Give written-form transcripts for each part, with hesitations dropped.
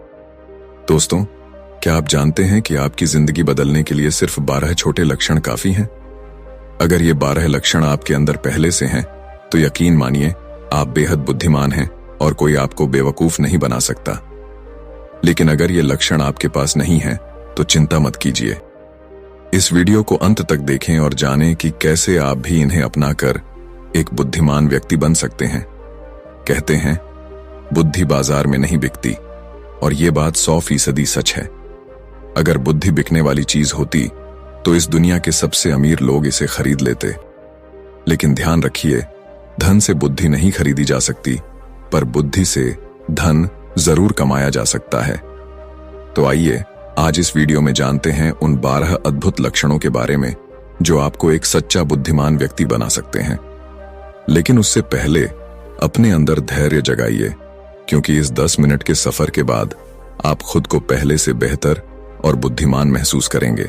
दोस्तों, क्या आप जानते हैं कि आपकी जिंदगी बदलने के लिए सिर्फ 12 छोटे लक्षण काफी हैं? अगर ये 12 लक्षण आपके अंदर पहले से हैं, तो यकीन मानिए आप बेहद बुद्धिमान हैं और कोई आपको बेवकूफ नहीं बना सकता। लेकिन अगर ये लक्षण आपके पास नहीं है, तो चिंता मत कीजिए। इस वीडियो को अंत तक देखें और जानें कि कैसे आप भी इन्हें अपनाकर एक बुद्धिमान व्यक्ति बन सकते हैं। कहते हैं, बुद्धि बाजार में नहीं बिकती, और ये बात 100% सच है। अगर बुद्धि बिकने वाली चीज होती तो इस दुनिया के सबसे अमीर लोग इसे खरीद लेते। लेकिन ध्यान रखिए, धन से बुद्धि नहीं खरीदी जा सकती, पर बुद्धि से धन जरूर कमाया जा सकता है। तो आइए आज इस वीडियो में जानते हैं उन 12 अद्भुत लक्षणों के बारे में जो आपको एक सच्चा बुद्धिमान व्यक्ति बना सकते हैं। लेकिन उससे पहले अपने अंदर धैर्य जगाइए, क्योंकि इस 10 मिनट के सफर के बाद आप खुद को पहले से बेहतर और बुद्धिमान महसूस करेंगे।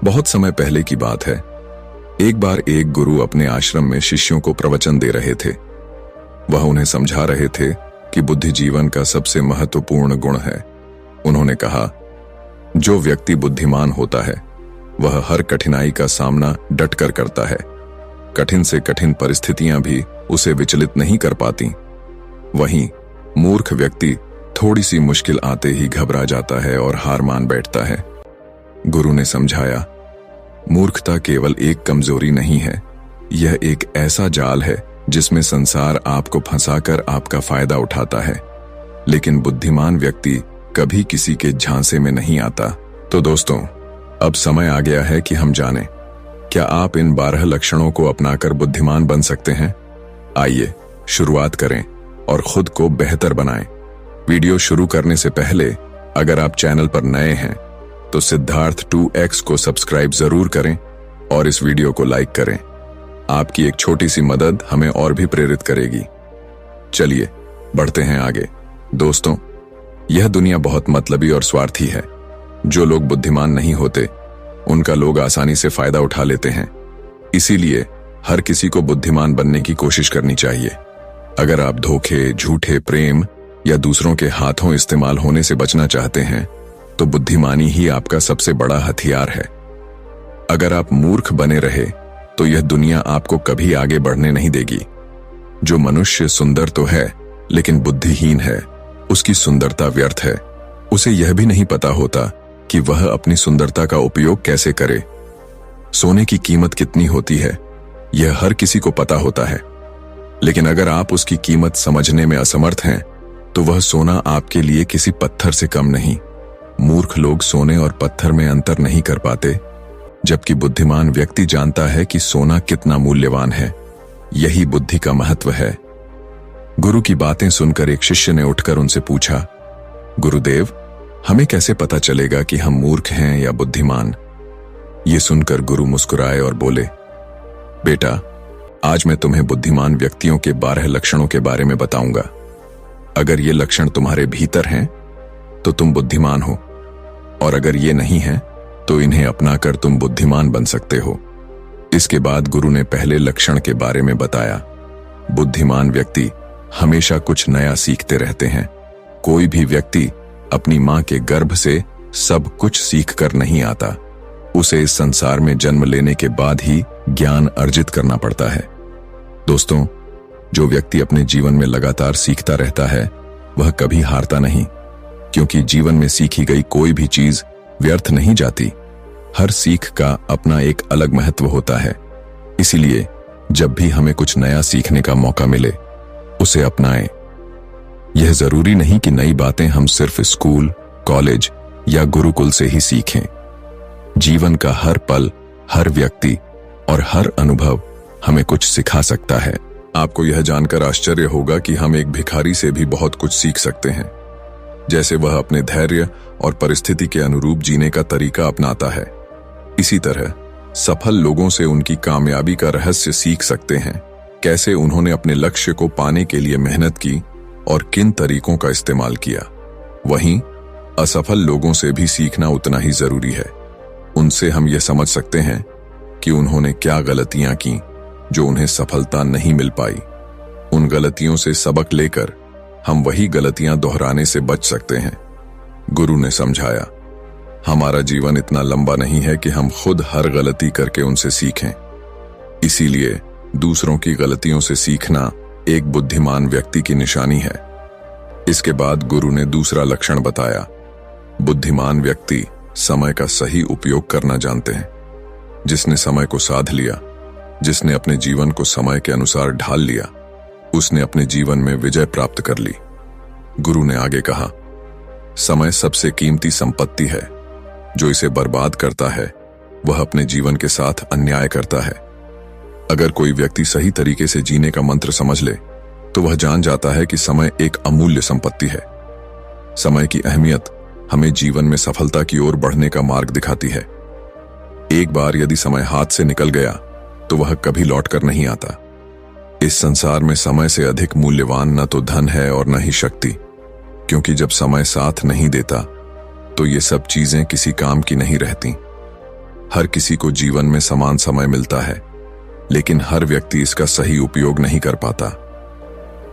बहुत समय पहले की बात है, एक बार एक गुरु अपने आश्रम में शिष्यों को प्रवचन दे रहे थे। वह उन्हें समझा रहे थे कि बुद्धि जीवन का सबसे महत्वपूर्ण गुण है। उन्होंने कहा, जो व्यक्ति बुद्धिमान होता है वह हर कठिनाई का सामना डटकर करता है। कठिन से कठिन परिस्थितियां भी उसे विचलित नहीं कर पाती। वहीं मूर्ख व्यक्ति थोड़ी सी मुश्किल आते ही घबरा जाता है और हार मान बैठता है। गुरु ने समझाया, मूर्खता केवल एक कमजोरी नहीं है, यह एक ऐसा जाल है जिसमें संसार आपको फंसाकर आपका फायदा उठाता है। लेकिन बुद्धिमान व्यक्ति कभी किसी के झांसे में नहीं आता। तो दोस्तों, अब समय आ गया है कि हम जानें, क्या आप इन 12 लक्षणों को अपनाकर बुद्धिमान बन सकते हैं? आइए शुरुआत करें और खुद को बेहतर बनाएं। वीडियो शुरू करने से पहले अगर आप चैनल पर नए हैं तो सिद्धार्थ 2x को सब्सक्राइब जरूर करें और इस वीडियो को लाइक करें। आपकी एक छोटी सी मदद हमें और भी प्रेरित करेगी। चलिए बढ़ते हैं आगे। दोस्तों, यह दुनिया बहुत मतलबी और स्वार्थी है। जो लोग बुद्धिमान नहीं होते उनका लोग आसानी से फायदा उठा लेते हैं। इसीलिए हर किसी को बुद्धिमान बनने की कोशिश करनी चाहिए। अगर आप धोखे, झूठे प्रेम या दूसरों के हाथों इस्तेमाल होने से बचना चाहते हैं, तो बुद्धिमानी ही आपका सबसे बड़ा हथियार है। अगर आप मूर्ख बने रहे तो यह दुनिया आपको कभी आगे बढ़ने नहीं देगी। जो मनुष्य सुंदर तो है लेकिन बुद्धिहीन है, उसकी सुंदरता व्यर्थ है। उसे यह भी नहीं पता होता कि वह अपनी सुंदरता का उपयोग कैसे करे। सोने की कीमत कितनी होती है यह हर किसी को पता होता है, लेकिन अगर आप उसकी कीमत समझने में असमर्थ हैं तो वह सोना आपके लिए किसी पत्थर से कम नहीं। मूर्ख लोग सोने और पत्थर में अंतर नहीं कर पाते, जबकि बुद्धिमान व्यक्ति जानता है कि सोना कितना मूल्यवान है। यही बुद्धि का महत्व है। गुरु की बातें सुनकर एक शिष्य ने उठकर उनसे पूछा, गुरुदेव, हमें कैसे पता चलेगा कि हम मूर्ख हैं या बुद्धिमान? ये सुनकर गुरु मुस्कुराए और बोले, बेटा, आज मैं तुम्हें बुद्धिमान व्यक्तियों के 12 लक्षणों के बारे में बताऊंगा। अगर ये लक्षण तुम्हारे भीतर हैं तो तुम बुद्धिमान हो, और अगर ये नहीं है तो इन्हें अपनाकर तुम बुद्धिमान बन सकते हो। इसके बाद गुरु ने पहले लक्षण के बारे में बताया, बुद्धिमान व्यक्ति हमेशा कुछ नया सीखते रहते हैं। कोई भी व्यक्ति अपनी मां के गर्भ से सब कुछ सीख कर नहीं आता। उसे इस संसार में जन्म लेने के बाद ही ज्ञान अर्जित करना पड़ता है। दोस्तों, जो व्यक्ति अपने जीवन में लगातार सीखता रहता है वह कभी हारता नहीं, क्योंकि जीवन में सीखी गई कोई भी चीज व्यर्थ नहीं जाती। हर सीख का अपना एक अलग महत्व होता है। इसीलिए जब भी हमें कुछ नया सीखने का मौका मिले, उसे अपनाएं। यह जरूरी नहीं कि नई बातें हम सिर्फ स्कूल, कॉलेज या गुरुकुल से ही सीखें। जीवन का हर पल, हर व्यक्ति और हर अनुभव हमें कुछ सिखा सकता है। आपको यह जानकर आश्चर्य होगा कि हम एक भिखारी से भी बहुत कुछ सीख सकते हैं। जैसे वह अपने धैर्य और परिस्थिति के अनुरूप जीने का तरीका अपनाता है, इसी तरह सफल लोगों से उनकी कामयाबी का रहस्य सीख सकते हैं। कैसे उन्होंने अपने लक्ष्य को पाने के लिए मेहनत की और किन तरीकों का इस्तेमाल किया। वहीं असफल लोगों से भी सीखना उतना ही जरूरी है। उनसे हम यह समझ सकते हैं कि उन्होंने क्या गलतियां की जो उन्हें सफलता नहीं मिल पाई। उन गलतियों से सबक लेकर हम वही गलतियां दोहराने से बच सकते हैं। गुरु ने समझाया, हमारा जीवन इतना लंबा नहीं है कि हम खुद हर गलती करके उनसे सीखें। इसीलिए दूसरों की गलतियों से सीखना एक बुद्धिमान व्यक्ति की निशानी है। इसके बाद गुरु ने दूसरा लक्षण बताया। बुद्धिमान व्यक्ति समय का सही उपयोग करना जानते हैं। जिसने समय को साध लिया, जिसने अपने जीवन को समय के अनुसार ढाल लिया, उसने अपने जीवन में विजय प्राप्त कर ली। गुरु ने आगे कहा, समय सबसे कीमती संपत्ति है। जो इसे बर्बाद करता है वह अपने जीवन के साथ अन्याय करता है। अगर कोई व्यक्ति सही तरीके से जीने का मंत्र समझ ले तो वह जान जाता है कि समय एक अमूल्य संपत्ति है। समय की अहमियत हमें जीवन में सफलता की ओर बढ़ने का मार्ग दिखाती है। एक बार यदि समय हाथ से निकल गया तो वह कभी लौटकर नहीं आता। इस संसार में समय से अधिक मूल्यवान न तो धन है और न ही शक्ति, क्योंकि जब समय साथ नहीं देता तो ये सब चीजें किसी काम की नहीं रहती। हर किसी को जीवन में समान समय मिलता है, लेकिन हर व्यक्ति इसका सही उपयोग नहीं कर पाता।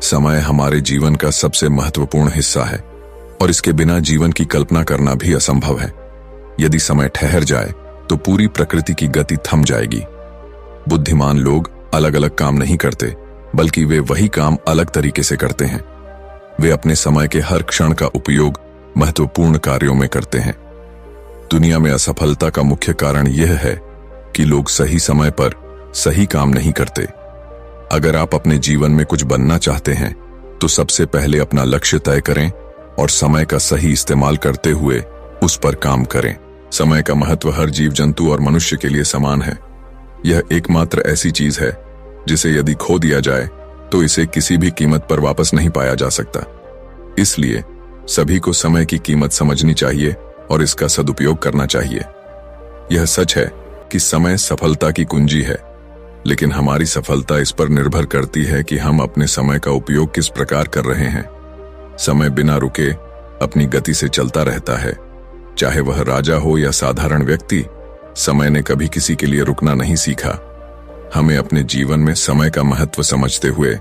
समय हमारे जीवन का सबसे महत्वपूर्ण हिस्सा है और इसके बिना जीवन की कल्पना करना भी असंभव है। यदि समय ठहर जाए तो पूरी प्रकृति की गति थम जाएगी। बुद्धिमान लोग अलग अलग काम नहीं करते, बल्कि वे वही काम अलग तरीके से करते हैं। वे अपने समय के हर क्षण का उपयोग महत्वपूर्ण कार्यों में करते हैं। दुनिया में असफलता का मुख्य कारण यह है कि लोग सही समय पर सही काम नहीं करते। अगर आप अपने जीवन में कुछ बनना चाहते हैं तो सबसे पहले अपना लक्ष्य तय करें और समय का सही इस्तेमाल करते हुए उस पर काम करें। समय का महत्व हर जीव जंतु और मनुष्य के लिए समान है। यह एकमात्र ऐसी चीज है जिसे यदि खो दिया जाए तो इसे किसी भी कीमत पर वापस नहीं पाया जा सकता। इसलिए सभी को समय की कीमत समझनी चाहिए और इसका सदुपयोग करना चाहिए। यह सच है कि समय सफलता की कुंजी है, लेकिन हमारी सफलता इस पर निर्भर करती है कि हम अपने समय का उपयोग किस प्रकार कर रहे हैं। समय बिना रुके अपनी गति से चलता रहता है। चाहे वह राजा हो या साधारण व्यक्ति, समय ने कभी किसी के लिए रुकना नहीं सीखा। हमें अपने जीवन में समय का महत्व समझते हुए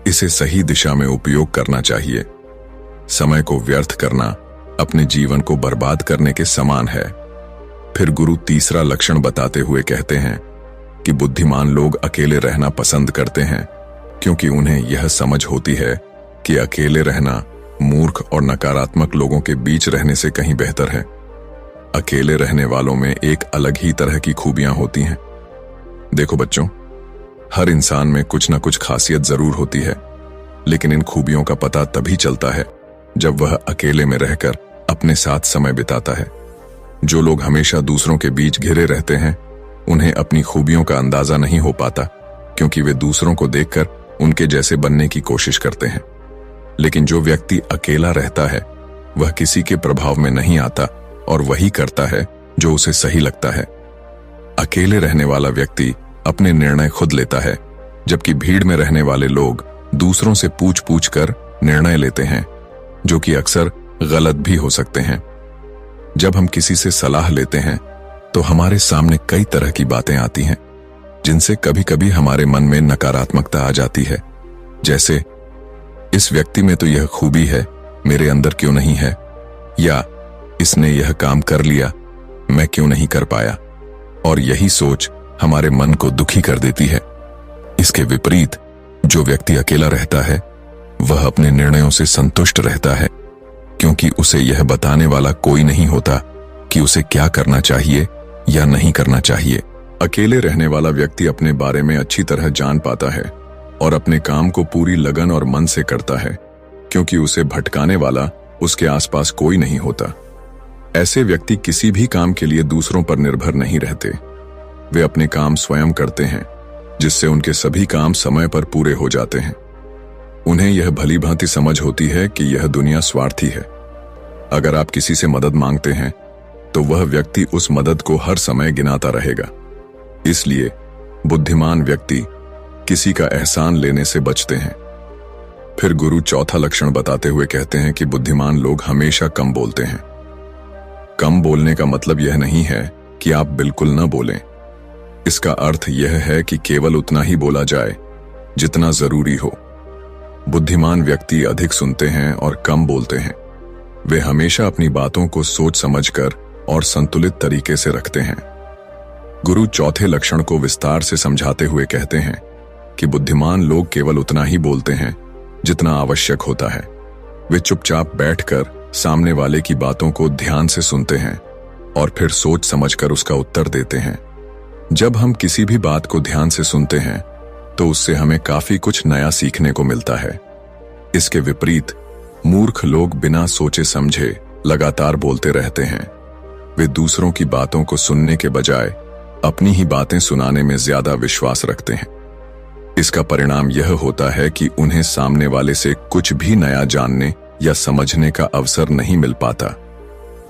इसे सही दिशा में उपयोग करना चाहिए। समय को व्यर्थ करना अपने जीवन को बर्बाद करने के समान है। फिर गुरु तीसरा लक्षण बताते हुए कहते हैं कि बुद्धिमान लोग अकेले रहना पसंद करते हैं, क्योंकि उन्हें यह समझ होती है कि अकेले रहना मूर्ख और नकारात्मक लोगों के बीच रहने से कहीं बेहतर है। अकेले रहने वालों में एक अलग ही तरह की खूबियां होती हैं। देखो बच्चों, हर इंसान में कुछ न कुछ खासियत जरूर होती है, लेकिन इन खूबियों का पता तभी चलता है जब वह अकेले में रहकर अपने साथ समय बिताता है। जो लोग हमेशा दूसरों के बीच घिरे रहते हैं, उन्हें अपनी खूबियों का अंदाजा नहीं हो पाता, क्योंकि वे दूसरों को देखकर उनके जैसे बनने की कोशिश करते हैं। लेकिन जो व्यक्ति अकेला रहता है वह किसी के प्रभाव में नहीं आता और वही करता है जो उसे सही लगता है। अकेले रहने वाला व्यक्ति अपने निर्णय खुद लेता है, जबकि भीड़ में रहने वाले लोग दूसरों से पूछ पूछ कर निर्णय लेते हैं, जो कि अक्सर गलत भी हो सकते हैं। जब हम किसी से सलाह लेते हैं तो हमारे सामने कई तरह की बातें आती हैं, जिनसे कभी कभी हमारे मन में नकारात्मकता आ जाती है। जैसे, इस व्यक्ति में तो यह खूबी है, मेरे अंदर क्यों नहीं है, या इसने यह काम कर लिया, मैं क्यों नहीं कर पाया। और यही सोच हमारे मन को दुखी कर देती है। इसके विपरीत जो व्यक्ति अकेला रहता है वह अपने निर्णयों से संतुष्ट रहता है, क्योंकि उसे यह बताने वाला कोई नहीं होता कि उसे क्या करना चाहिए या नहीं करना चाहिए। अकेले रहने वाला व्यक्ति अपने बारे में अच्छी तरह जान पाता है और अपने काम को पूरी लगन और मन से करता है, क्योंकि उसे भटकाने वाला उसके आसपास कोई नहीं होता। ऐसे व्यक्ति किसी भी काम के लिए दूसरों पर निर्भर नहीं रहते। वे अपने काम स्वयं करते हैं, जिससे उनके सभी काम समय पर पूरे हो जाते हैं। उन्हें यह भली भांति समझ होती है कि यह दुनिया स्वार्थी है। अगर आप किसी से मदद मांगते हैं तो वह व्यक्ति उस मदद को हर समय गिनाता रहेगा। इसलिए बुद्धिमान व्यक्ति किसी का एहसान लेने से बचते हैं। फिर गुरु चौथा लक्षण बताते हुए कहते हैं कि बुद्धिमान लोग हमेशा कम बोलते हैं। कम बोलने का मतलब यह नहीं है कि आप बिल्कुल न बोलें। इसका अर्थ यह है कि केवल उतना ही बोला जाए जितना जरूरी हो। बुद्धिमान व्यक्ति अधिक सुनते हैं और कम बोलते हैं। वे हमेशा अपनी बातों को सोच समझकर और संतुलित तरीके से रखते हैं। गुरु चौथे लक्षण को विस्तार से समझाते हुए कहते हैं कि बुद्धिमान लोग केवल उतना ही बोलते हैं जितना आवश्यक होता है। वे चुपचाप बैठकर सामने वाले की बातों को ध्यान से सुनते हैं और फिर सोच समझकर उसका उत्तर देते हैं। जब हम किसी भी बात को ध्यान से सुनते हैं तो उससे हमें काफी कुछ नया सीखने को मिलता है। इसके विपरीत मूर्ख लोग बिना सोचे समझे लगातार बोलते रहते हैं। वे दूसरों की बातों को सुनने के बजाय अपनी ही बातें सुनाने में ज्यादा विश्वास रखते हैं। इसका परिणाम यह होता है कि उन्हें सामने वाले से कुछ भी नया जानने या समझने का अवसर नहीं मिल पाता।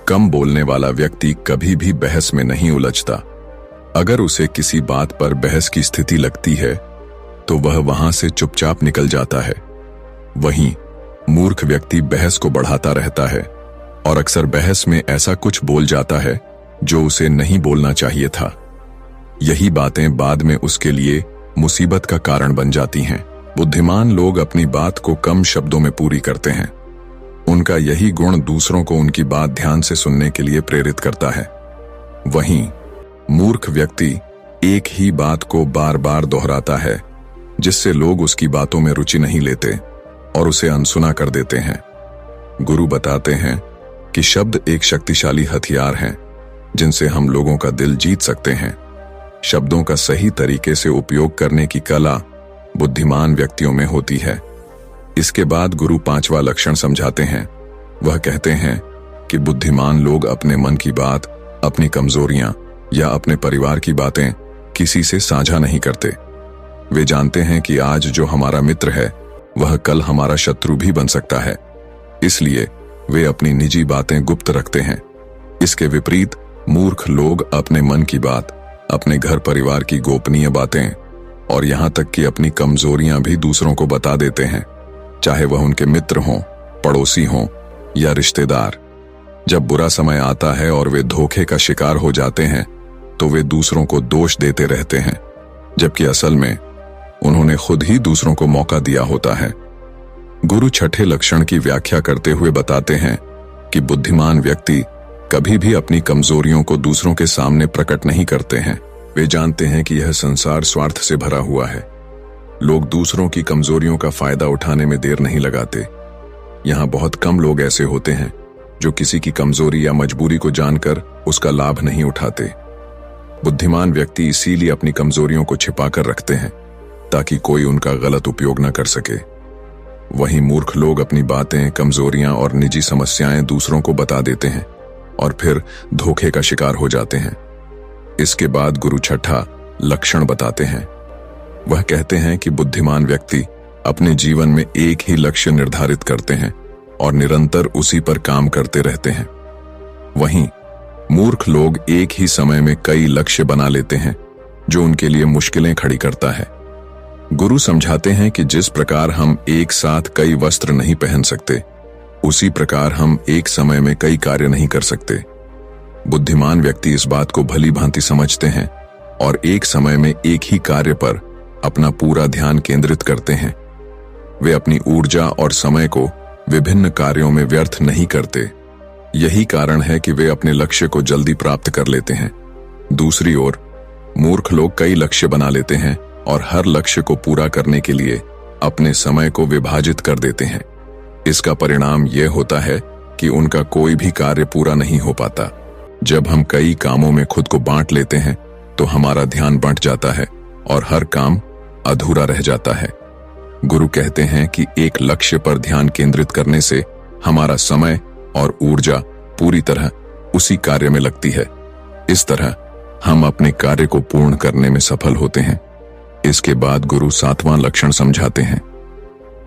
कम बोलने वाला व्यक्ति कभी भी बहस में नहीं उलझता। अगर उसे किसी बात पर बहस की स्थिति लगती है तो वह वहां से चुपचाप निकल जाता है। वहीं मूर्ख व्यक्ति बहस को बढ़ाता रहता है और अक्सर बहस में ऐसा कुछ बोल जाता है जो उसे नहीं बोलना चाहिए था। यही बातें बाद में उसके लिए मुसीबत का कारण बन जाती हैं। बुद्धिमान लोग अपनी बात को कम शब्दों में पूरी करते हैं। उनका यही गुण दूसरों को उनकी बात ध्यान से सुनने के लिए प्रेरित करता है। वहीं मूर्ख व्यक्ति एक ही बात को बार बार दोहराता है, जिससे लोग उसकी बातों में रुचि नहीं लेते और उसे अनसुना कर देते हैं। गुरु बताते हैं कि शब्द एक शक्तिशाली हथियार हैं, जिनसे हम लोगों का दिल जीत सकते हैं। शब्दों का सही तरीके से उपयोग करने की कला बुद्धिमान व्यक्तियों में होती है। इसके बाद गुरु पांचवा लक्षण समझाते हैं। वह कहते हैं कि बुद्धिमान लोग अपने मन की बात, अपनी कमजोरियां या अपने परिवार की बातें किसी से साझा नहीं करते। वे जानते हैं कि आज जो हमारा मित्र है वह कल हमारा शत्रु भी बन सकता है, इसलिए वे अपनी निजी बातें गुप्त रखते हैं। इसके विपरीत मूर्ख लोग अपने मन की बात, अपने घर परिवार की गोपनीय बातें और यहां तक कि अपनी कमजोरियां भी दूसरों को बता देते हैं, चाहे वह उनके मित्र हों, पड़ोसी हों या रिश्तेदार। जब बुरा समय आता है और वे धोखे का शिकार हो जाते हैं तो वे दूसरों को दोष देते रहते हैं, जबकि असल में उन्होंने खुद ही दूसरों को मौका दिया होता है। गुरु छठे लक्षण की व्याख्या करते हुए बताते हैं कि बुद्धिमान व्यक्ति कभी भी अपनी कमजोरियों को दूसरों के सामने प्रकट नहीं करते हैं। वे जानते हैं कि यह संसार स्वार्थ से भरा हुआ है। लोग दूसरों की कमजोरियों का फायदा उठाने में देर नहीं लगाते। यहाँ बहुत कम लोग ऐसे होते हैं जो किसी की कमजोरी या मजबूरी को जानकर उसका लाभ नहीं उठाते। बुद्धिमान व्यक्ति इसीलिए अपनी कमजोरियों को छिपाकर रखते हैं ताकि कोई उनका गलत उपयोग न कर सके। वहीं मूर्ख लोग अपनी बातें, कमजोरियां और निजी समस्याएं दूसरों को बता देते हैं और फिर धोखे का शिकार हो जाते हैं। इसके बाद गुरु छठा लक्षण बताते हैं। वह कहते हैं कि बुद्धिमान व्यक्ति अपने जीवन में एक ही लक्ष्य निर्धारित करते हैं और निरंतर उसी पर काम करते रहते हैं। वहीं मूर्ख लोग एक ही समय में कई लक्ष्य बना लेते हैं जो उनके लिए मुश्किलें खड़ी करता है। गुरु समझाते हैं कि जिस प्रकार हम एक साथ कई वस्त्र नहीं पहन सकते, उसी प्रकार हम एक समय में कई कार्य नहीं कर सकते। बुद्धिमान व्यक्ति इस बात को भली भांति समझते हैं और एक समय में एक ही कार्य पर अपना पूरा ध्यान केंद्रित करते हैं। वे अपनी ऊर्जा और समय को विभिन्न कार्यों में व्यर्थ नहीं करते। यही कारण है कि वे अपने लक्ष्य को जल्दी प्राप्त कर लेते हैं। दूसरी ओर मूर्ख लोग कई लक्ष्य बना लेते हैं और हर लक्ष्य को पूरा करने के लिए अपने समय को विभाजित कर देते हैं। इसका परिणाम यह होता है कि उनका कोई भी कार्य पूरा नहीं हो पाता। जब हम कई कामों में खुद को बांट लेते हैं तो हमारा ध्यान बंट जाता है और हर काम अधूरा रह जाता है। गुरु कहते हैं कि एक लक्ष्य पर ध्यान केंद्रित करने से हमारा समय और ऊर्जा पूरी तरह उसी कार्य में लगती है। इस तरह हम अपने कार्य को पूर्ण करने में सफल होते हैं। इसके बाद गुरु सातवां लक्षण समझाते हैं।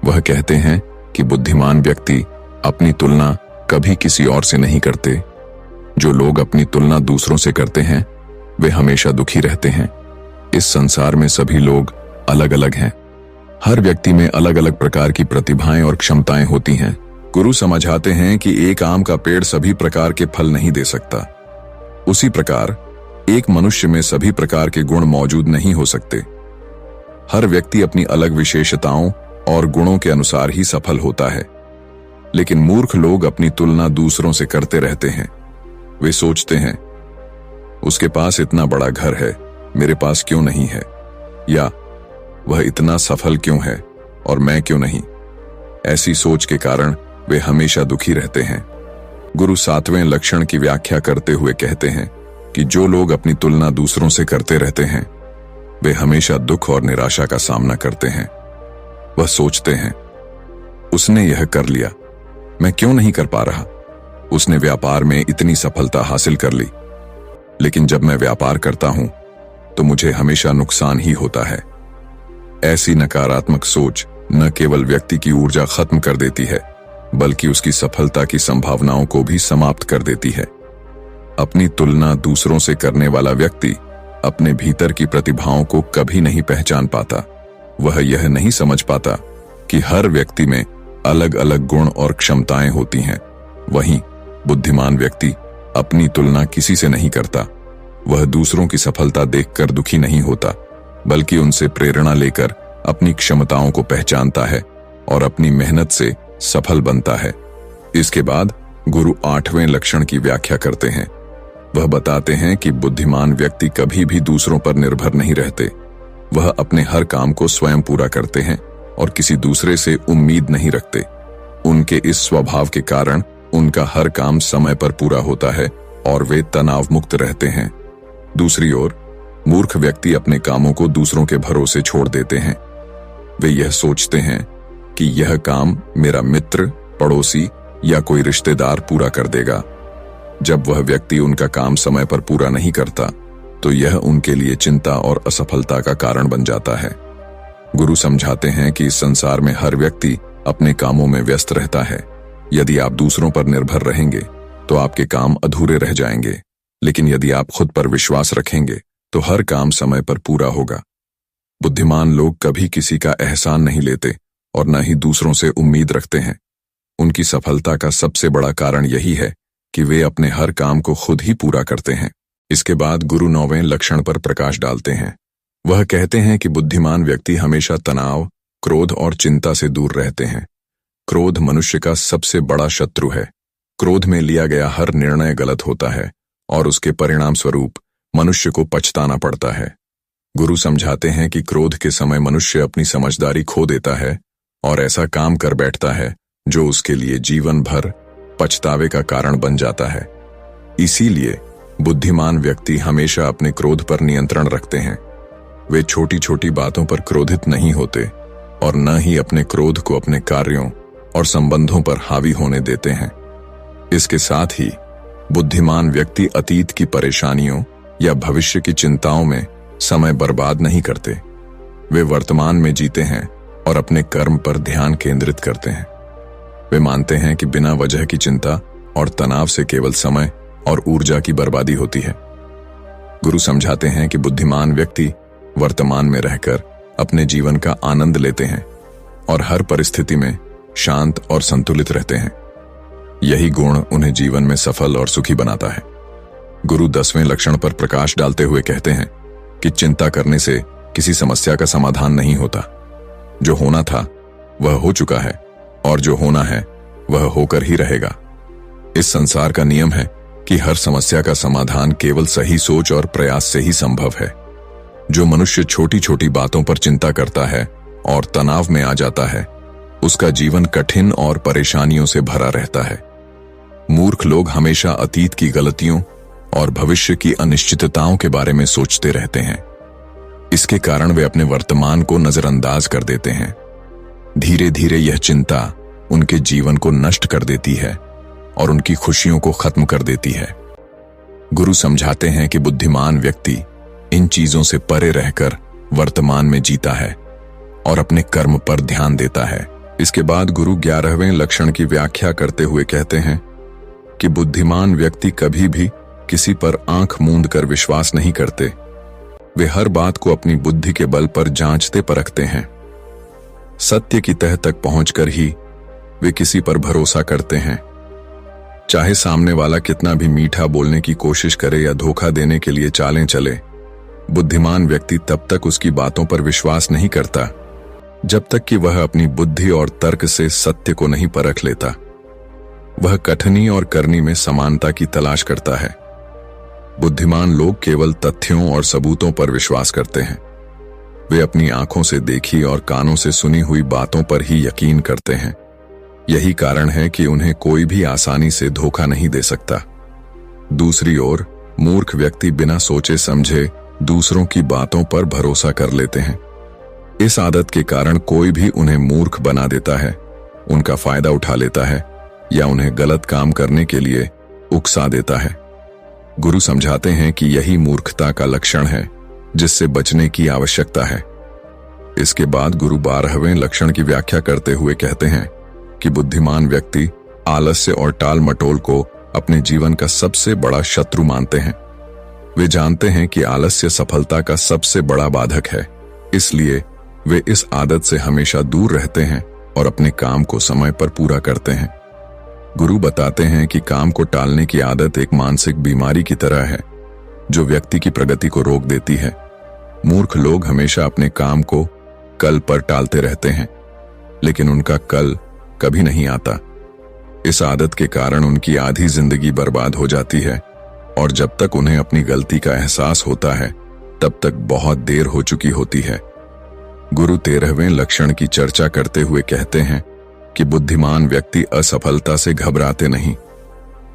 वह कहते हैं कि बुद्धिमान व्यक्ति अपनी तुलना कभी किसी और से नहीं करते। जो लोग अपनी तुलना दूसरों से करते हैं वे हमेशा दुखी रहते हैं। इस संसार में सभी लोग अलग अलग हैं। हर व्यक्ति में अलग अलग प्रकार की प्रतिभाएं और क्षमताएं होती हैं। गुरु समझाते हैं कि एक आम का पेड़ सभी प्रकार के फल नहीं दे सकता। उसी प्रकार एक मनुष्य में सभी प्रकार के गुण मौजूद नहीं हो सकते। हर व्यक्ति अपनी अलग विशेषताओं और गुणों के अनुसार ही सफल होता है। लेकिन मूर्ख लोग अपनी तुलना दूसरों से करते रहते हैं। वे सोचते हैं, उसके पास इतना बड़ा घर है, मेरे पास क्यों नहीं है, या वह इतना सफल क्यों है और मैं क्यों नहीं। ऐसी सोच के कारण वे हमेशा दुखी रहते हैं। गुरु 7वें लक्षण की व्याख्या करते हुए कहते हैं कि जो लोग अपनी तुलना दूसरों से करते रहते हैं वे हमेशा दुख और निराशा का सामना करते हैं। वह सोचते हैं, उसने यह कर लिया, मैं क्यों नहीं कर पा रहा। उसने व्यापार में इतनी सफलता हासिल कर ली, लेकिन जब मैं व्यापार करता हूं तो मुझे हमेशा नुकसान ही होता है। ऐसी नकारात्मक सोच न केवल व्यक्ति की ऊर्जा खत्म कर देती है, बल्कि उसकी सफलता की संभावनाओं को भी समाप्त कर देती है। अपनी तुलना दूसरों से करने वाला व्यक्ति अपने भीतर की प्रतिभाओं को कभी नहीं पहचान पाता। वह यह नहीं समझ पाता कि हर व्यक्ति में अलग अलग गुण और क्षमताएं होती हैं। वहीं बुद्धिमान व्यक्ति अपनी तुलना किसी से नहीं करता। वह दूसरों की सफलता देखकर दुखी नहीं होता, बल्कि उनसे प्रेरणा लेकर अपनी क्षमताओं को पहचानता है और अपनी मेहनत से सफल बनता है। इसके बाद गुरु 8वें लक्षण की व्याख्या करते हैं। वह बताते हैं कि बुद्धिमान व्यक्ति कभी भी दूसरों पर निर्भर नहीं रहते। वह अपने हर काम को स्वयं पूरा करते हैं और किसी दूसरे से उम्मीद नहीं रखते। उनके इस स्वभाव के कारण उनका हर काम समय पर पूरा होता है और वे तनाव मुक्त रहते हैं। दूसरी ओर मूर्ख व्यक्ति अपने कामों को दूसरों के भरोसे छोड़ देते हैं। वे यह सोचते हैं कि यह काम मेरा मित्र, पड़ोसी या कोई रिश्तेदार पूरा कर देगा। जब वह व्यक्ति उनका काम समय पर पूरा नहीं करता तो यह उनके लिए चिंता और असफलता का कारण बन जाता है। गुरु समझाते हैं कि इस संसार में हर व्यक्ति अपने कामों में व्यस्त रहता है। यदि आप दूसरों पर निर्भर रहेंगे तो आपके काम अधूरे रह जाएंगे, लेकिन यदि आप खुद पर विश्वास रखेंगे तो हर काम समय पर पूरा होगा। बुद्धिमान लोग कभी किसी का एहसान नहीं लेते और न ही दूसरों से उम्मीद रखते हैं। उनकी सफलता का सबसे बड़ा कारण यही है कि वे अपने हर काम को खुद ही पूरा करते हैं। इसके बाद गुरु 9वें लक्षण पर प्रकाश डालते हैं। वह कहते हैं कि बुद्धिमान व्यक्ति हमेशा तनाव, क्रोध और चिंता से दूर रहते हैं। क्रोध मनुष्य का सबसे बड़ा शत्रु है। क्रोध में लिया गया हर निर्णय गलत होता है और उसके परिणाम स्वरूप मनुष्य को पछताना पड़ता है। गुरु समझाते हैं कि क्रोध के समय मनुष्य अपनी समझदारी खो देता है और ऐसा काम कर बैठता है जो उसके लिए जीवन भर पछतावे का कारण बन जाता है। इसीलिए बुद्धिमान व्यक्ति हमेशा अपने क्रोध पर नियंत्रण रखते हैं। वे छोटी छोटी बातों पर क्रोधित नहीं होते और न ही अपने क्रोध को अपने कार्यों और संबंधों पर हावी होने देते हैं। इसके साथ ही बुद्धिमान व्यक्ति अतीत की परेशानियों या भविष्य की चिंताओं में समय बर्बाद नहीं करते। वे वर्तमान में जीते हैं और अपने कर्म पर ध्यान केंद्रित करते हैं। वे मानते हैं कि बिना वजह की चिंता और तनाव से केवल समय और ऊर्जा की बर्बादी होती है। गुरु समझाते हैं कि बुद्धिमान व्यक्ति वर्तमान में रहकर अपने जीवन का आनंद लेते हैं और हर परिस्थिति में शांत और संतुलित रहते हैं। यही गुण उन्हें जीवन में सफल और सुखी बनाता है। गुरु 10वें लक्षण पर प्रकाश डालते हुए कहते हैं कि चिंता करने से किसी समस्या का समाधान नहीं होता। जो होना था वह हो चुका है और जो होना है वह होकर ही रहेगा। इस संसार का नियम है कि हर समस्या का समाधान केवल सही सोच और प्रयास से ही संभव है। जो मनुष्य छोटी छोटी बातों पर चिंता करता है और तनाव में आ जाता है, उसका जीवन कठिन और परेशानियों से भरा रहता है। मूर्ख लोग हमेशा अतीत की गलतियों और भविष्य की अनिश्चितताओं के बारे में सोचते रहते हैं। इसके कारण वे अपने वर्तमान को नजरअंदाज कर देते हैं। धीरे धीरे यह चिंता उनके जीवन को नष्ट कर देती है और उनकी खुशियों को खत्म कर देती है। गुरु समझाते हैं कि बुद्धिमान व्यक्ति इन चीजों से परे रहकर वर्तमान में जीता है और अपने कर्म पर ध्यान देता है। इसके बाद गुरु 11वें लक्षण की व्याख्या करते हुए कहते हैं कि बुद्धिमान व्यक्ति कभी भी किसी पर आंख मूंद कर विश्वास नहीं करते। वे हर बात को अपनी बुद्धि के बल पर जांचते परखते हैं। सत्य की तह तक पहुंचकर ही वे किसी पर भरोसा करते हैं। चाहे सामने वाला कितना भी मीठा बोलने की कोशिश करे या धोखा देने के लिए चालें चले, बुद्धिमान व्यक्ति तब तक उसकी बातों पर विश्वास नहीं करता जब तक कि वह अपनी बुद्धि और तर्क से सत्य को नहीं परख लेता। वह कथनी और करनी में समानता की तलाश करता है। बुद्धिमान लोग केवल तथ्यों और सबूतों पर विश्वास करते हैं। वे अपनी आंखों से देखी और कानों से सुनी हुई बातों पर ही यकीन करते हैं। यही कारण है कि उन्हें कोई भी आसानी से धोखा नहीं दे सकता। दूसरी ओर मूर्ख व्यक्ति बिना सोचे समझे दूसरों की बातों पर भरोसा कर लेते हैं। इस आदत के कारण कोई भी उन्हें मूर्ख बना देता है, उनका फायदा उठा लेता है या उन्हें गलत काम करने के लिए उकसा देता है। गुरु समझाते हैं कि यही मूर्खता का लक्षण है जिससे बचने की आवश्यकता है। इसके बाद गुरु 12वें लक्षण की व्याख्या करते हुए कहते हैं कि बुद्धिमान व्यक्ति आलस्य और टाल मटोल को अपने जीवन का सबसे बड़ा शत्रु मानते हैं। वे जानते हैं कि आलस्य सफलता का सबसे बड़ा बाधक है, इसलिए वे इस आदत से हमेशा दूर रहते हैं और अपने काम को समय पर पूरा करते हैं। गुरु बताते हैं कि काम को टालने की आदत एक मानसिक बीमारी की तरह है जो व्यक्ति की प्रगति को रोक देती है। मूर्ख लोग हमेशा अपने काम को कल पर टालते रहते हैं, लेकिन उनका कल कभी नहीं आता। इस आदत के कारण उनकी आधी जिंदगी बर्बाद हो जाती है और जब तक उन्हें अपनी गलती का एहसास होता है तब तक बहुत देर हो चुकी होती है। गुरु 13वें लक्षण की चर्चा करते हुए कहते हैं कि बुद्धिमान व्यक्ति असफलता से घबराते नहीं।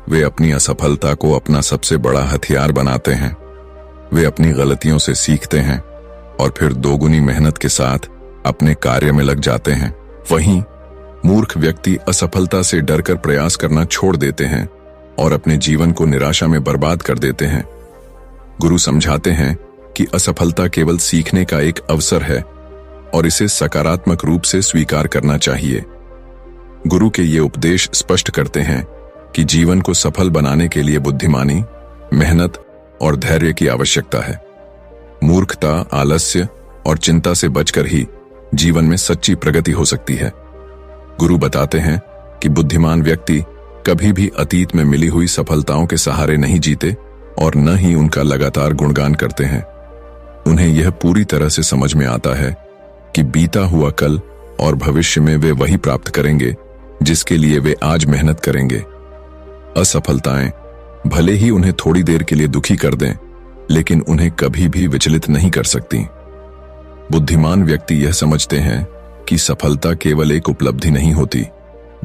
वे अपनी असफलता को अपना सबसे बड़ा हथियार बनाते हैं। वे अपनी गलतियों से सीखते हैं और फिर दोगुनी मेहनत के साथ अपने कार्य में लग जाते हैं। वहीं मूर्ख व्यक्ति असफलता से डरकर प्रयास करना छोड़ देते हैं और अपने जीवन को निराशा में बर्बाद कर देते हैं। गुरु समझाते हैं कि असफलता केवल सीखने का एक अवसर है और इसे सकारात्मक रूप से स्वीकार करना चाहिए। गुरु के ये उपदेश स्पष्ट करते हैं कि जीवन को सफल बनाने के लिए बुद्धिमानी, मेहनत और धैर्य की आवश्यकता है। मूर्खता, आलस्य और चिंता से बचकर ही जीवन में सच्ची प्रगति हो सकती है। गुरु बताते हैं कि बुद्धिमान व्यक्ति कभी भी अतीत में मिली हुई सफलताओं के सहारे नहीं जीते और न ही उनका लगातार गुणगान करते हैं। उन्हें यह पूरी तरह से समझ में आता है कि बीता हुआ कल और भविष्य में वे वही प्राप्त करेंगे जिसके लिए वे आज मेहनत करेंगे। असफलताएं भले ही उन्हें थोड़ी देर के लिए दुखी कर दें, लेकिन उन्हें कभी भी विचलित नहीं कर सकती। बुद्धिमान व्यक्ति यह समझते हैं कि सफलता केवल एक उपलब्धि नहीं होती,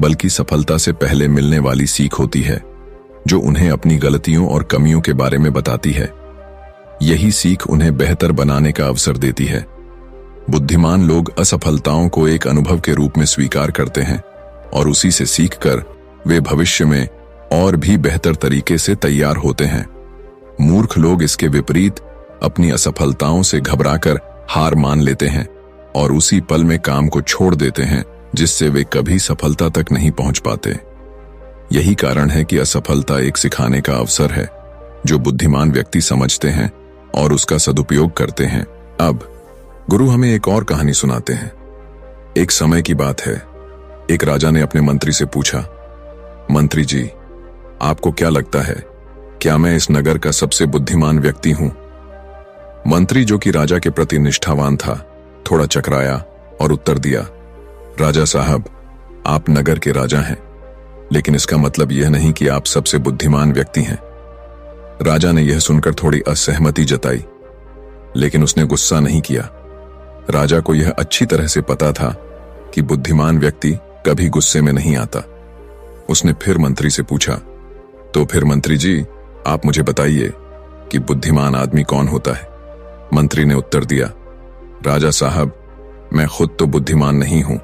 बल्कि सफलता से पहले मिलने वाली सीख होती है जो उन्हें अपनी गलतियों और कमियों के बारे में बताती है। यही सीख उन्हें बेहतर बनाने का अवसर देती है। बुद्धिमान लोग असफलताओं को एक अनुभव के रूप में स्वीकार करते हैं और उसी से सीखकर वे भविष्य में और भी बेहतर तरीके से तैयार होते हैं। मूर्ख लोग इसके विपरीत अपनी असफलताओं से घबराकर हार मान लेते हैं और उसी पल में काम को छोड़ देते हैं, जिससे वे कभी सफलता तक नहीं पहुंच पाते। यही कारण है कि असफलता एक सिखाने का अवसर है जो बुद्धिमान व्यक्ति समझते हैं और उसका सदुपयोग करते हैं। अब गुरु हमें एक और कहानी सुनाते हैं। एक समय की बात है, एक राजा ने अपने मंत्री से पूछा, मंत्री जी, आपको क्या लगता है, क्या मैं इस नगर का सबसे बुद्धिमान व्यक्ति हूं? मंत्री, जो कि राजा के प्रति निष्ठावान था, थोड़ा चकराया और उत्तर दिया, राजा साहब, आप नगर के राजा हैं, लेकिन इसका मतलब यह नहीं कि आप सबसे बुद्धिमान व्यक्ति हैं। राजा ने यह सुनकर थोड़ी असहमति जताई, लेकिन उसने गुस्सा नहीं किया। राजा को यह अच्छी तरह से पता था कि बुद्धिमान व्यक्ति कभी गुस्से में नहीं आता। उसने फिर मंत्री से पूछा, तो फिर मंत्री जी, आप मुझे बताइए कि बुद्धिमान आदमी कौन होता है? मंत्री ने उत्तर दिया, राजा साहब, मैं खुद तो बुद्धिमान नहीं हूं,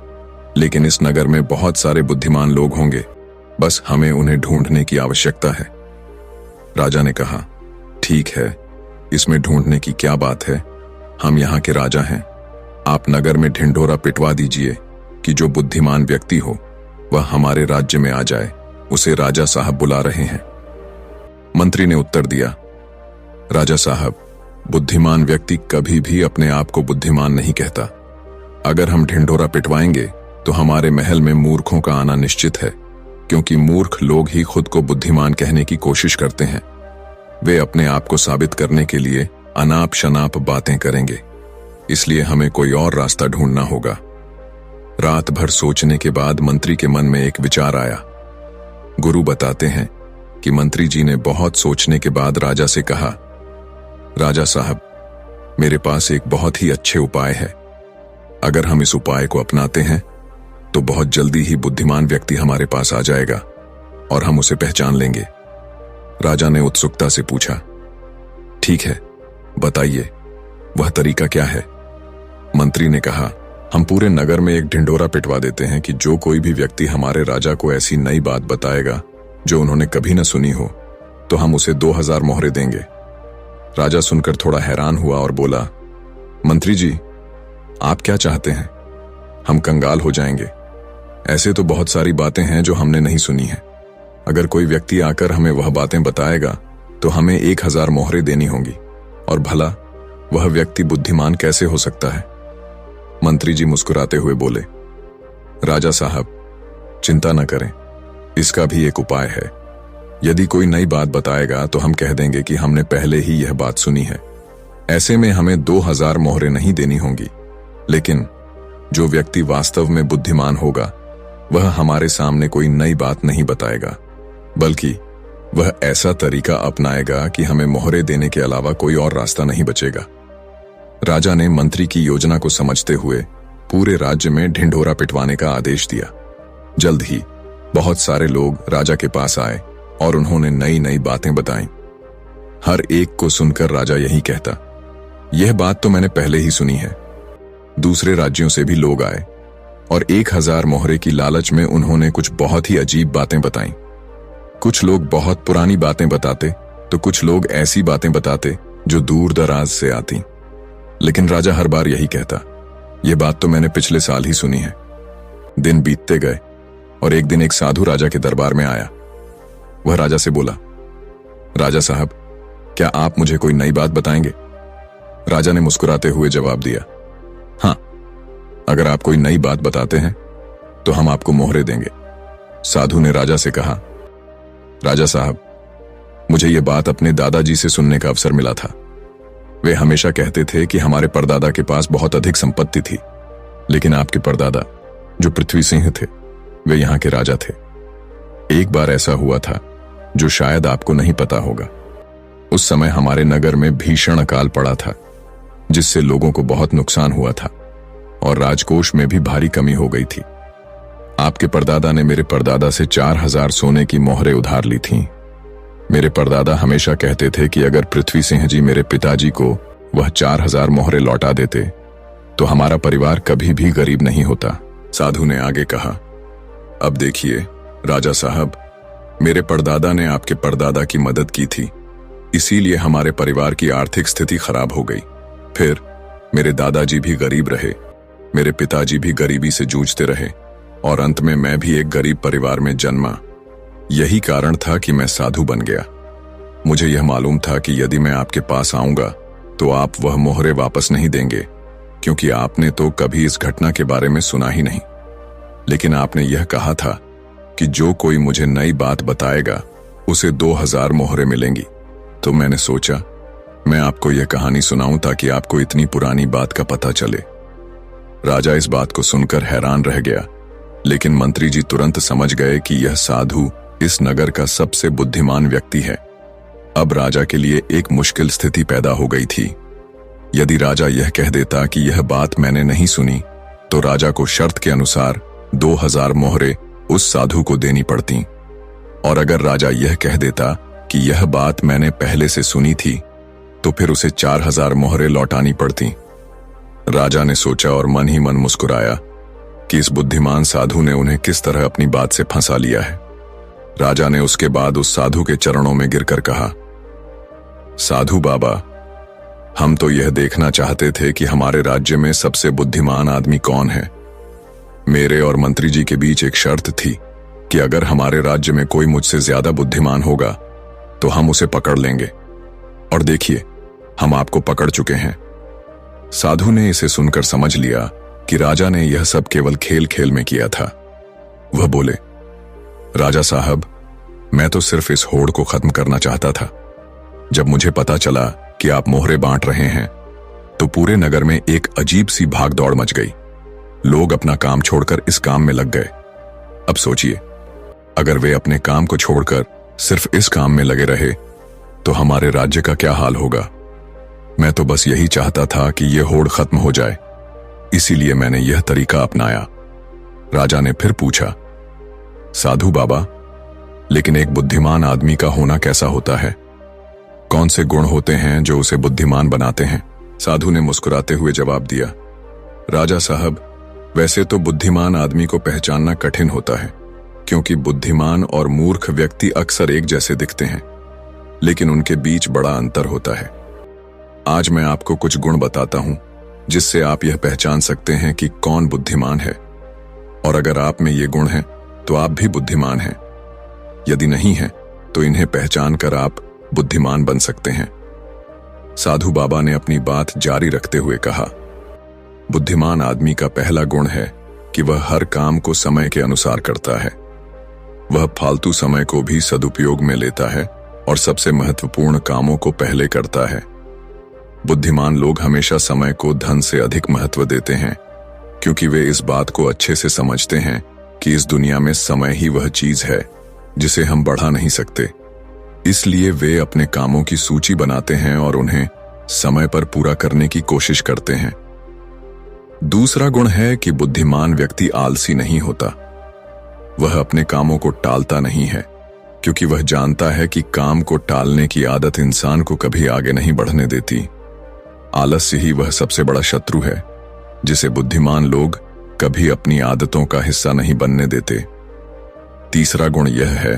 लेकिन इस नगर में बहुत सारे बुद्धिमान लोग होंगे, बस हमें उन्हें ढूंढने की आवश्यकता है। राजा ने कहा, ठीक है, इसमें ढूंढने की क्या बात है, हम यहाँ के राजा हैं। आप नगर में ढिंढोरा पिटवा दीजिए कि जो बुद्धिमान व्यक्ति हो वह हमारे राज्य में आ जाए, उसे राजा साहब बुला रहे हैं। मंत्री ने उत्तर दिया, राजा साहब, बुद्धिमान व्यक्ति कभी भी अपने आप को बुद्धिमान नहीं कहता। अगर हम ढिंढोरा पिटवाएंगे तो हमारे महल में मूर्खों का आना निश्चित है, क्योंकि मूर्ख लोग ही खुद को बुद्धिमान कहने की कोशिश करते हैं। वे अपने आप को साबित करने के लिए अनाप शनाप बातें करेंगे, इसलिए हमें कोई और रास्ता ढूंढना होगा। रात भर सोचने के बाद मंत्री के मन में एक विचार आया। गुरु बताते हैं कि मंत्री जी ने बहुत सोचने के बाद राजा से कहा, राजा साहब, मेरे पास एक बहुत ही अच्छे उपाय है। अगर हम इस उपाय को अपनाते हैं तो बहुत जल्दी ही बुद्धिमान व्यक्ति हमारे पास आ जाएगा और हम उसे पहचान लेंगे। राजा ने उत्सुकता से पूछा, ठीक है, बताइए, वह तरीका क्या है? मंत्री ने कहा, हम पूरे नगर में एक ढिंढोरा पिटवा देते हैं कि जो कोई भी व्यक्ति हमारे राजा को ऐसी नई बात बताएगा जो उन्होंने कभी न सुनी हो, तो हम उसे 2000 मोहरे देंगे। राजा सुनकर थोड़ा हैरान हुआ और बोला, मंत्री जी, आप क्या चाहते हैं? हम कंगाल हो जाएंगे। ऐसे तो बहुत सारी बातें हैं जो हमने नहीं सुनी है। अगर कोई व्यक्ति आकर हमें वह बातें बताएगा तो हमें 1000 मोहरे देनी होंगी, और भला वह व्यक्ति बुद्धिमान कैसे हो सकता है? मंत्री जी मुस्कुराते हुए बोले, राजा साहब, चिंता न करें, इसका भी एक उपाय है। यदि कोई नई बात बताएगा तो हम कह देंगे कि हमने पहले ही यह बात सुनी है। ऐसे में हमें 2000 मोहरे नहीं देनी होंगी, लेकिन जो व्यक्ति वास्तव में बुद्धिमान होगा वह हमारे सामने कोई नई बात नहीं बताएगा, बल्कि वह ऐसा तरीका अपनाएगा कि हमें मोहरे देने के अलावा कोई और रास्ता नहीं बचेगा। राजा ने मंत्री की योजना को समझते हुए पूरे राज्य में ढिंढोरा पिटवाने का आदेश दिया। जल्द ही बहुत सारे लोग राजा के पास आए और उन्होंने नई नई बातें बताईं। हर एक को सुनकर राजा यही कहता, यह बात तो मैंने पहले ही सुनी है। दूसरे राज्यों से भी लोग आए और 1000 मोहरे की लालच में उन्होंने कुछ बहुत ही अजीब बातें बताईं। कुछ लोग बहुत पुरानी बातें बताते तो कुछ लोग ऐसी बातें बताते जो दूर दराज से आती, लेकिन राजा हर बार यही कहता, यह बात तो मैंने पिछले साल ही सुनी है। दिन बीतते गए और एक दिन एक साधु राजा के दरबार में आया। वह राजा से बोला, राजा साहब, क्या आप मुझे कोई नई बात बताएंगे? राजा ने मुस्कुराते हुए जवाब दिया, हाँ, अगर आप कोई नई बात बताते हैं तो हम आपको मोहरे देंगे। साधु ने राजा से कहा, राजा साहब, मुझे यह बात अपने दादाजी से सुनने का अवसर मिला था। वे हमेशा कहते थे कि हमारे परदादा के पास बहुत अधिक संपत्ति थी, लेकिन आपके परदादा, जो पृथ्वी सिंह थे, वे यहां के राजा थे। एक बार ऐसा हुआ था जो शायद आपको नहीं पता होगा। उस समय हमारे नगर में भीषण अकाल पड़ा था, जिससे लोगों को बहुत नुकसान हुआ था और राजकोष में भी भारी कमी हो गई थी। आपके परदादा ने मेरे परदादा से 4000 सोने की मोहरें उधार ली थीं। मेरे परदादा हमेशा कहते थे कि अगर पृथ्वी सिंह जी मेरे पिताजी को वह 4000 मोहरें लौटा देते तो हमारा परिवार कभी भी गरीब नहीं होता। साधु ने आगे कहा, अब देखिए राजा साहब, मेरे परदादा ने आपके परदादा की मदद की थी, इसीलिए हमारे परिवार की आर्थिक स्थिति खराब हो गई। फिर मेरे दादाजी भी गरीब रहे, मेरे पिताजी भी गरीबी से जूझते रहे और अंत में मैं भी एक गरीब परिवार में जन्मा। यही कारण था कि मैं साधु बन गया। मुझे यह मालूम था कि यदि मैं आपके पास आऊंगा तो आप वह मोहरे वापस नहीं देंगे, क्योंकि आपने तो कभी इस घटना के बारे में सुना ही नहीं। लेकिन आपने यह कहा था कि जो कोई मुझे नई बात बताएगा उसे 2000 मोहरे मिलेंगी। तो मैंने सोचा मैं आपको यह कहानी सुनाऊं ताकि आपको इतनी पुरानी बात का पता चले। राजा इस बात को सुनकर हैरान रह गया, लेकिन मंत्री जी तुरंत समझ गए कि यह साधु इस नगर का सबसे बुद्धिमान व्यक्ति है। अब राजा के लिए एक मुश्किल स्थिति पैदा हो गई थी। यदि राजा यह कह देता कि यह बात मैंने नहीं सुनी, तो राजा को शर्त के अनुसार 2000 मोहरे उस साधु को देनी पड़ती, और अगर राजा यह कह देता कि यह बात मैंने पहले से सुनी थी, तो फिर उसे 4000 मोहरे लौटानी पड़ती। राजा ने सोचा और मन ही मन मुस्कुराया कि इस बुद्धिमान साधु ने उन्हें किस तरह अपनी बात से फंसा लिया है। राजा ने उसके बाद उस साधु के चरणों में गिरकर कहा, साधु बाबा, हम तो यह देखना चाहते थे कि हमारे राज्य में सबसे बुद्धिमान आदमी कौन है। मेरे और मंत्री जी के बीच एक शर्त थी कि अगर हमारे राज्य में कोई मुझसे ज्यादा बुद्धिमान होगा तो हम उसे पकड़ लेंगे, और देखिए हम आपको पकड़ चुके हैं। साधु ने इसे सुनकर समझ लिया कि राजा ने यह सब केवल खेल खेल में किया था। वह बोले, राजा साहब, मैं तो सिर्फ इस होड़ को खत्म करना चाहता था। जब मुझे पता चला कि आप मोहरे बांट रहे हैं तो पूरे नगर में एक अजीब सी भागदौड़ मच गई। लोग अपना काम छोड़कर इस काम में लग गए। अब सोचिए, अगर वे अपने काम को छोड़कर सिर्फ इस काम में लगे रहे तो हमारे राज्य का क्या हाल होगा। मैं तो बस यही चाहता था कि यह होड़ खत्म हो जाए, इसीलिए मैंने यह तरीका अपनाया। राजा ने फिर पूछा, साधु बाबा, लेकिन एक बुद्धिमान आदमी का होना कैसा होता है? कौन से गुण होते हैं जो उसे बुद्धिमान बनाते हैं? साधु ने मुस्कुराते हुए जवाब दिया, राजा साहब, वैसे तो बुद्धिमान आदमी को पहचानना कठिन होता है, क्योंकि बुद्धिमान और मूर्ख व्यक्ति अक्सर एक जैसे दिखते हैं, लेकिन उनके बीच बड़ा अंतर होता है। आज मैं आपको कुछ गुण बताता हूं जिससे आप यह पहचान सकते हैं कि कौन बुद्धिमान है, और अगर आप में ये गुण हैं तो आप भी बुद्धिमान हैं। यदि नहीं है तो इन्हें पहचान कर आप बुद्धिमान बन सकते हैं। साधु बाबा ने अपनी बात जारी रखते हुए कहा, बुद्धिमान आदमी का पहला गुण है कि वह हर काम को समय के अनुसार करता है। वह फालतू समय को भी सदुपयोग में लेता है और सबसे महत्वपूर्ण कामों को पहले करता है। बुद्धिमान लोग हमेशा समय को धन से अधिक महत्व देते हैं, क्योंकि वे इस बात को अच्छे से समझते हैं कि इस दुनिया में समय ही वह चीज है जिसे हम बढ़ा नहीं सकते। इसलिए वे अपने कामों की सूची बनाते हैं और उन्हें समय पर पूरा करने की कोशिश करते हैं। दूसरा गुण है कि बुद्धिमान व्यक्ति आलसी नहीं होता। वह अपने कामों को टालता नहीं है, क्योंकि वह जानता है कि काम को टालने की आदत इंसान को कभी आगे नहीं बढ़ने देती। आलस्य ही वह सबसे बड़ा शत्रु है जिसे बुद्धिमान लोग कभी अपनी आदतों का हिस्सा नहीं बनने देते। तीसरा गुण यह है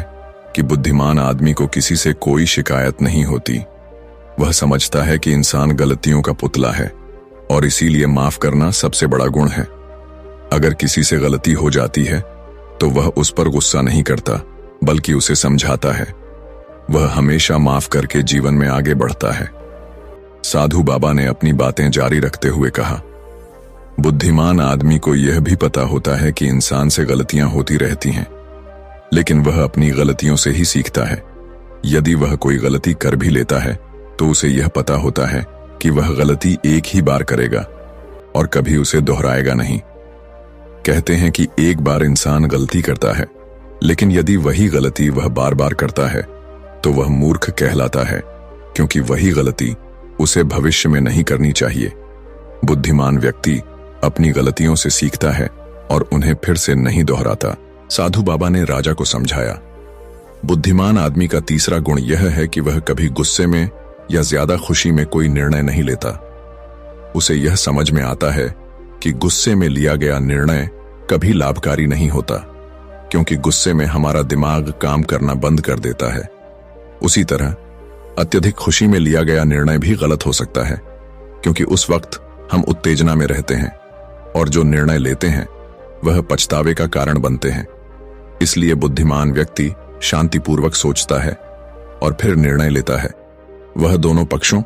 कि बुद्धिमान आदमी को किसी से कोई शिकायत नहीं होती। वह समझता है कि इंसान गलतियों का पुतला है और इसीलिए माफ करना सबसे बड़ा गुण है। अगर किसी से गलती हो जाती है तो वह उस पर गुस्सा नहीं करता, बल्कि उसे समझाता है। वह हमेशा माफ करके जीवन में आगे बढ़ता है। साधु बाबा ने अपनी बातें जारी रखते हुए कहा, बुद्धिमान आदमी को यह भी पता होता है कि इंसान से गलतियां होती रहती हैं, लेकिन वह अपनी गलतियों से ही सीखता है। यदि वह कोई गलती कर भी लेता है तो उसे यह पता होता है कि वह गलती एक ही बार करेगा और कभी उसे दोहराएगा नहीं। कहते हैं कि एक बार इंसान गलती करता है, लेकिन यदि वही गलती वह बार बार करता है तो वह मूर्ख कहलाता है, क्योंकि वही गलती उसे भविष्य में नहीं करनी चाहिए। बुद्धिमान व्यक्ति अपनी गलतियों से सीखता है और उन्हें फिर से नहीं दोहराता। साधु बाबा ने राजा को समझाया, बुद्धिमान आदमी का तीसरा गुण यह है कि वह कभी गुस्से में या ज्यादा खुशी में कोई निर्णय नहीं लेता। उसे यह समझ में आता है कि गुस्से में लिया गया निर्णय कभी लाभकारी नहीं होता, क्योंकि गुस्से में हमारा दिमाग काम करना बंद कर देता है। उसी तरह अत्यधिक खुशी में लिया गया निर्णय भी गलत हो सकता है, क्योंकि उस वक्त हम उत्तेजना में रहते हैं और जो निर्णय लेते हैं वह पछतावे का कारण बनते हैं। इसलिए बुद्धिमान व्यक्ति शांतिपूर्वक सोचता है और फिर निर्णय लेता है। वह दोनों पक्षों,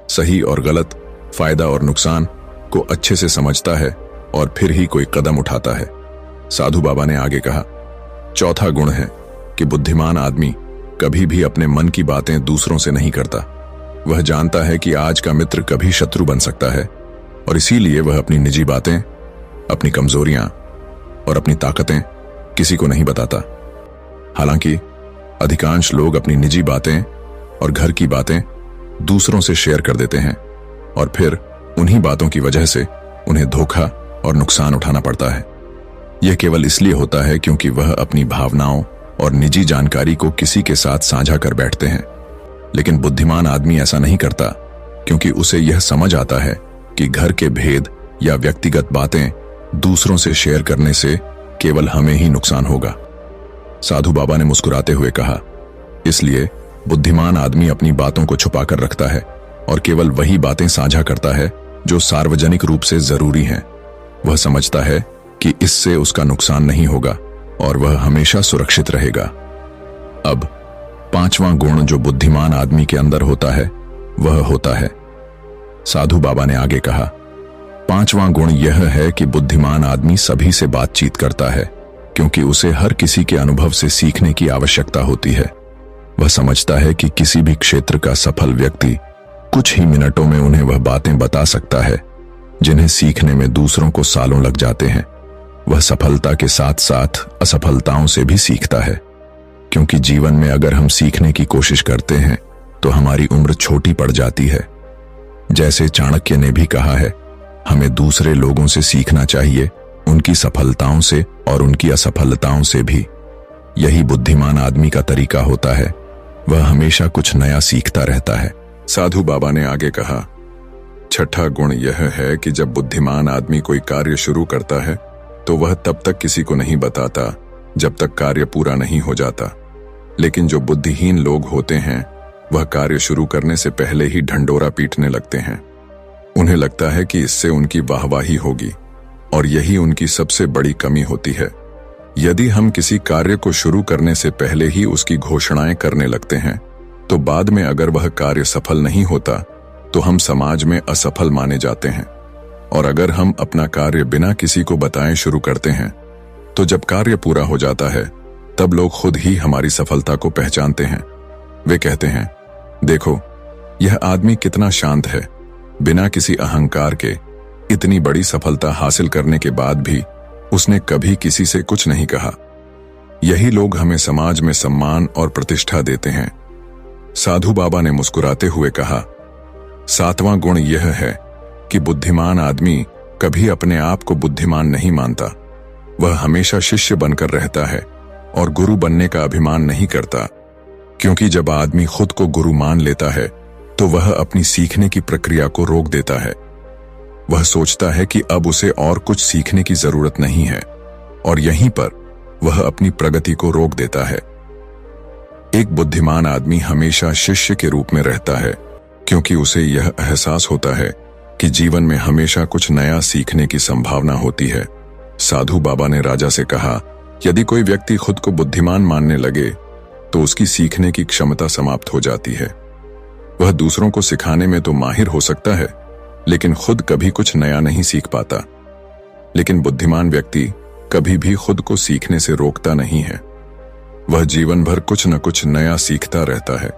सही और गलत, फायदा और नुकसान को अच्छे से समझता है और फिर ही कोई कदम उठाता है। साधु बाबा ने आगे कहा, चौथा गुण है कि बुद्धिमान आदमी कभी भी अपने मन की बातें दूसरों से नहीं करता। वह जानता है कि आज का मित्र कभी शत्रु बन सकता है, और इसीलिए वह अपनी निजी बातें, अपनी कमजोरियां और अपनी ताकतें किसी को नहीं बताता। हालांकि अधिकांश लोग अपनी निजी बातें और घर की बातें दूसरों से शेयर कर देते हैं, और फिर उन्हीं बातों की वजह से उन्हें धोखा और नुकसान उठाना पड़ता है। यह केवल इसलिए होता है क्योंकि वह अपनी भावनाओं और निजी जानकारी को किसी के साथ साझा कर बैठते हैं। लेकिन बुद्धिमान आदमी ऐसा नहीं करता, क्योंकि उसे यह समझ आता है कि घर के भेद या व्यक्तिगत बातें दूसरों से शेयर करने से केवल हमें ही नुकसान होगा। साधु बाबा ने मुस्कुराते हुए कहा, इसलिए बुद्धिमान आदमी अपनी बातों को छुपाकर रखता है और केवल वही बातें साझा करता है जो सार्वजनिक रूप से जरूरी हैं। वह समझता है कि इससे उसका नुकसान नहीं होगा और वह हमेशा सुरक्षित रहेगा। अब पांचवां गुण जो बुद्धिमान आदमी के अंदर होता है वह होता है, साधु बाबा ने आगे कहा, पांचवां गुण यह है कि बुद्धिमान आदमी सभी से बातचीत करता है, क्योंकि उसे हर किसी के अनुभव से सीखने की आवश्यकता होती है। वह समझता है कि किसी भी क्षेत्र का सफल व्यक्ति कुछ ही मिनटों में उन्हें वह बातें बता सकता है जिन्हें सीखने में दूसरों को सालों लग जाते हैं, वह सफलता के साथ साथ असफलताओं से भी सीखता है। क्योंकि जीवन में अगर हम सीखने की कोशिश करते हैं तो हमारी उम्र छोटी पड़ जाती है। जैसे चाणक्य ने भी कहा है, हमें दूसरे लोगों से सीखना चाहिए, उनकी सफलताओं से और उनकी असफलताओं से भी। यही बुद्धिमान आदमी का तरीका होता है, वह हमेशा कुछ नया सीखता रहता है। साधु बाबा ने आगे कहा, छठा गुण यह है कि जब बुद्धिमान आदमी कोई कार्य शुरू करता है तो वह तब तक किसी को नहीं बताता जब तक कार्य पूरा नहीं हो जाता। लेकिन जो बुद्धिहीन लोग होते हैं वह कार्य शुरू करने से पहले ही ढंडोरा पीटने लगते हैं। उन्हें लगता है कि इससे उनकी वाहवाही होगी, और यही उनकी सबसे बड़ी कमी होती है। यदि हम किसी कार्य को शुरू करने से पहले ही उसकी घोषणाएं करने लगते हैं तो बाद में अगर वह कार्य सफल नहीं होता तो हम समाज में असफल माने जाते हैं। और अगर हम अपना कार्य बिना किसी को बताए शुरू करते हैं तो जब कार्य पूरा हो जाता है तब लोग खुद ही हमारी सफलता को पहचानते हैं। वे कहते हैं, देखो यह आदमी कितना शांत है, बिना किसी अहंकार के इतनी बड़ी सफलता हासिल करने के बाद भी उसने कभी किसी से कुछ नहीं कहा। यही लोग हमें समाज में सम्मान और प्रतिष्ठा देते हैं। साधु बाबा ने मुस्कुराते हुए कहा, सातवां गुण यह है कि बुद्धिमान आदमी कभी अपने आप को बुद्धिमान नहीं मानता। वह हमेशा शिष्य बनकर रहता है और गुरु बनने का अभिमान नहीं करता। क्योंकि जब आदमी खुद को गुरु मान लेता है तो वह अपनी सीखने की प्रक्रिया को रोक देता है। वह सोचता है कि अब उसे और कुछ सीखने की जरूरत नहीं है, और यहीं पर वह अपनी प्रगति को रोक देता है। एक बुद्धिमान आदमी हमेशा शिष्य के रूप में रहता है, क्योंकि उसे यह एहसास होता है कि जीवन में हमेशा कुछ नया सीखने की संभावना होती है। साधु बाबा ने राजा से कहा, यदि कोई व्यक्ति खुद को बुद्धिमान मानने लगे तो उसकी सीखने की क्षमता समाप्त हो जाती है। वह दूसरों को सिखाने में तो माहिर हो सकता है, लेकिन खुद कभी कुछ नया नहीं सीख पाता। लेकिन बुद्धिमान व्यक्ति कभी भी खुद को सीखने से रोकता नहीं है। वह जीवन भर कुछ न कुछ नया सीखता रहता है,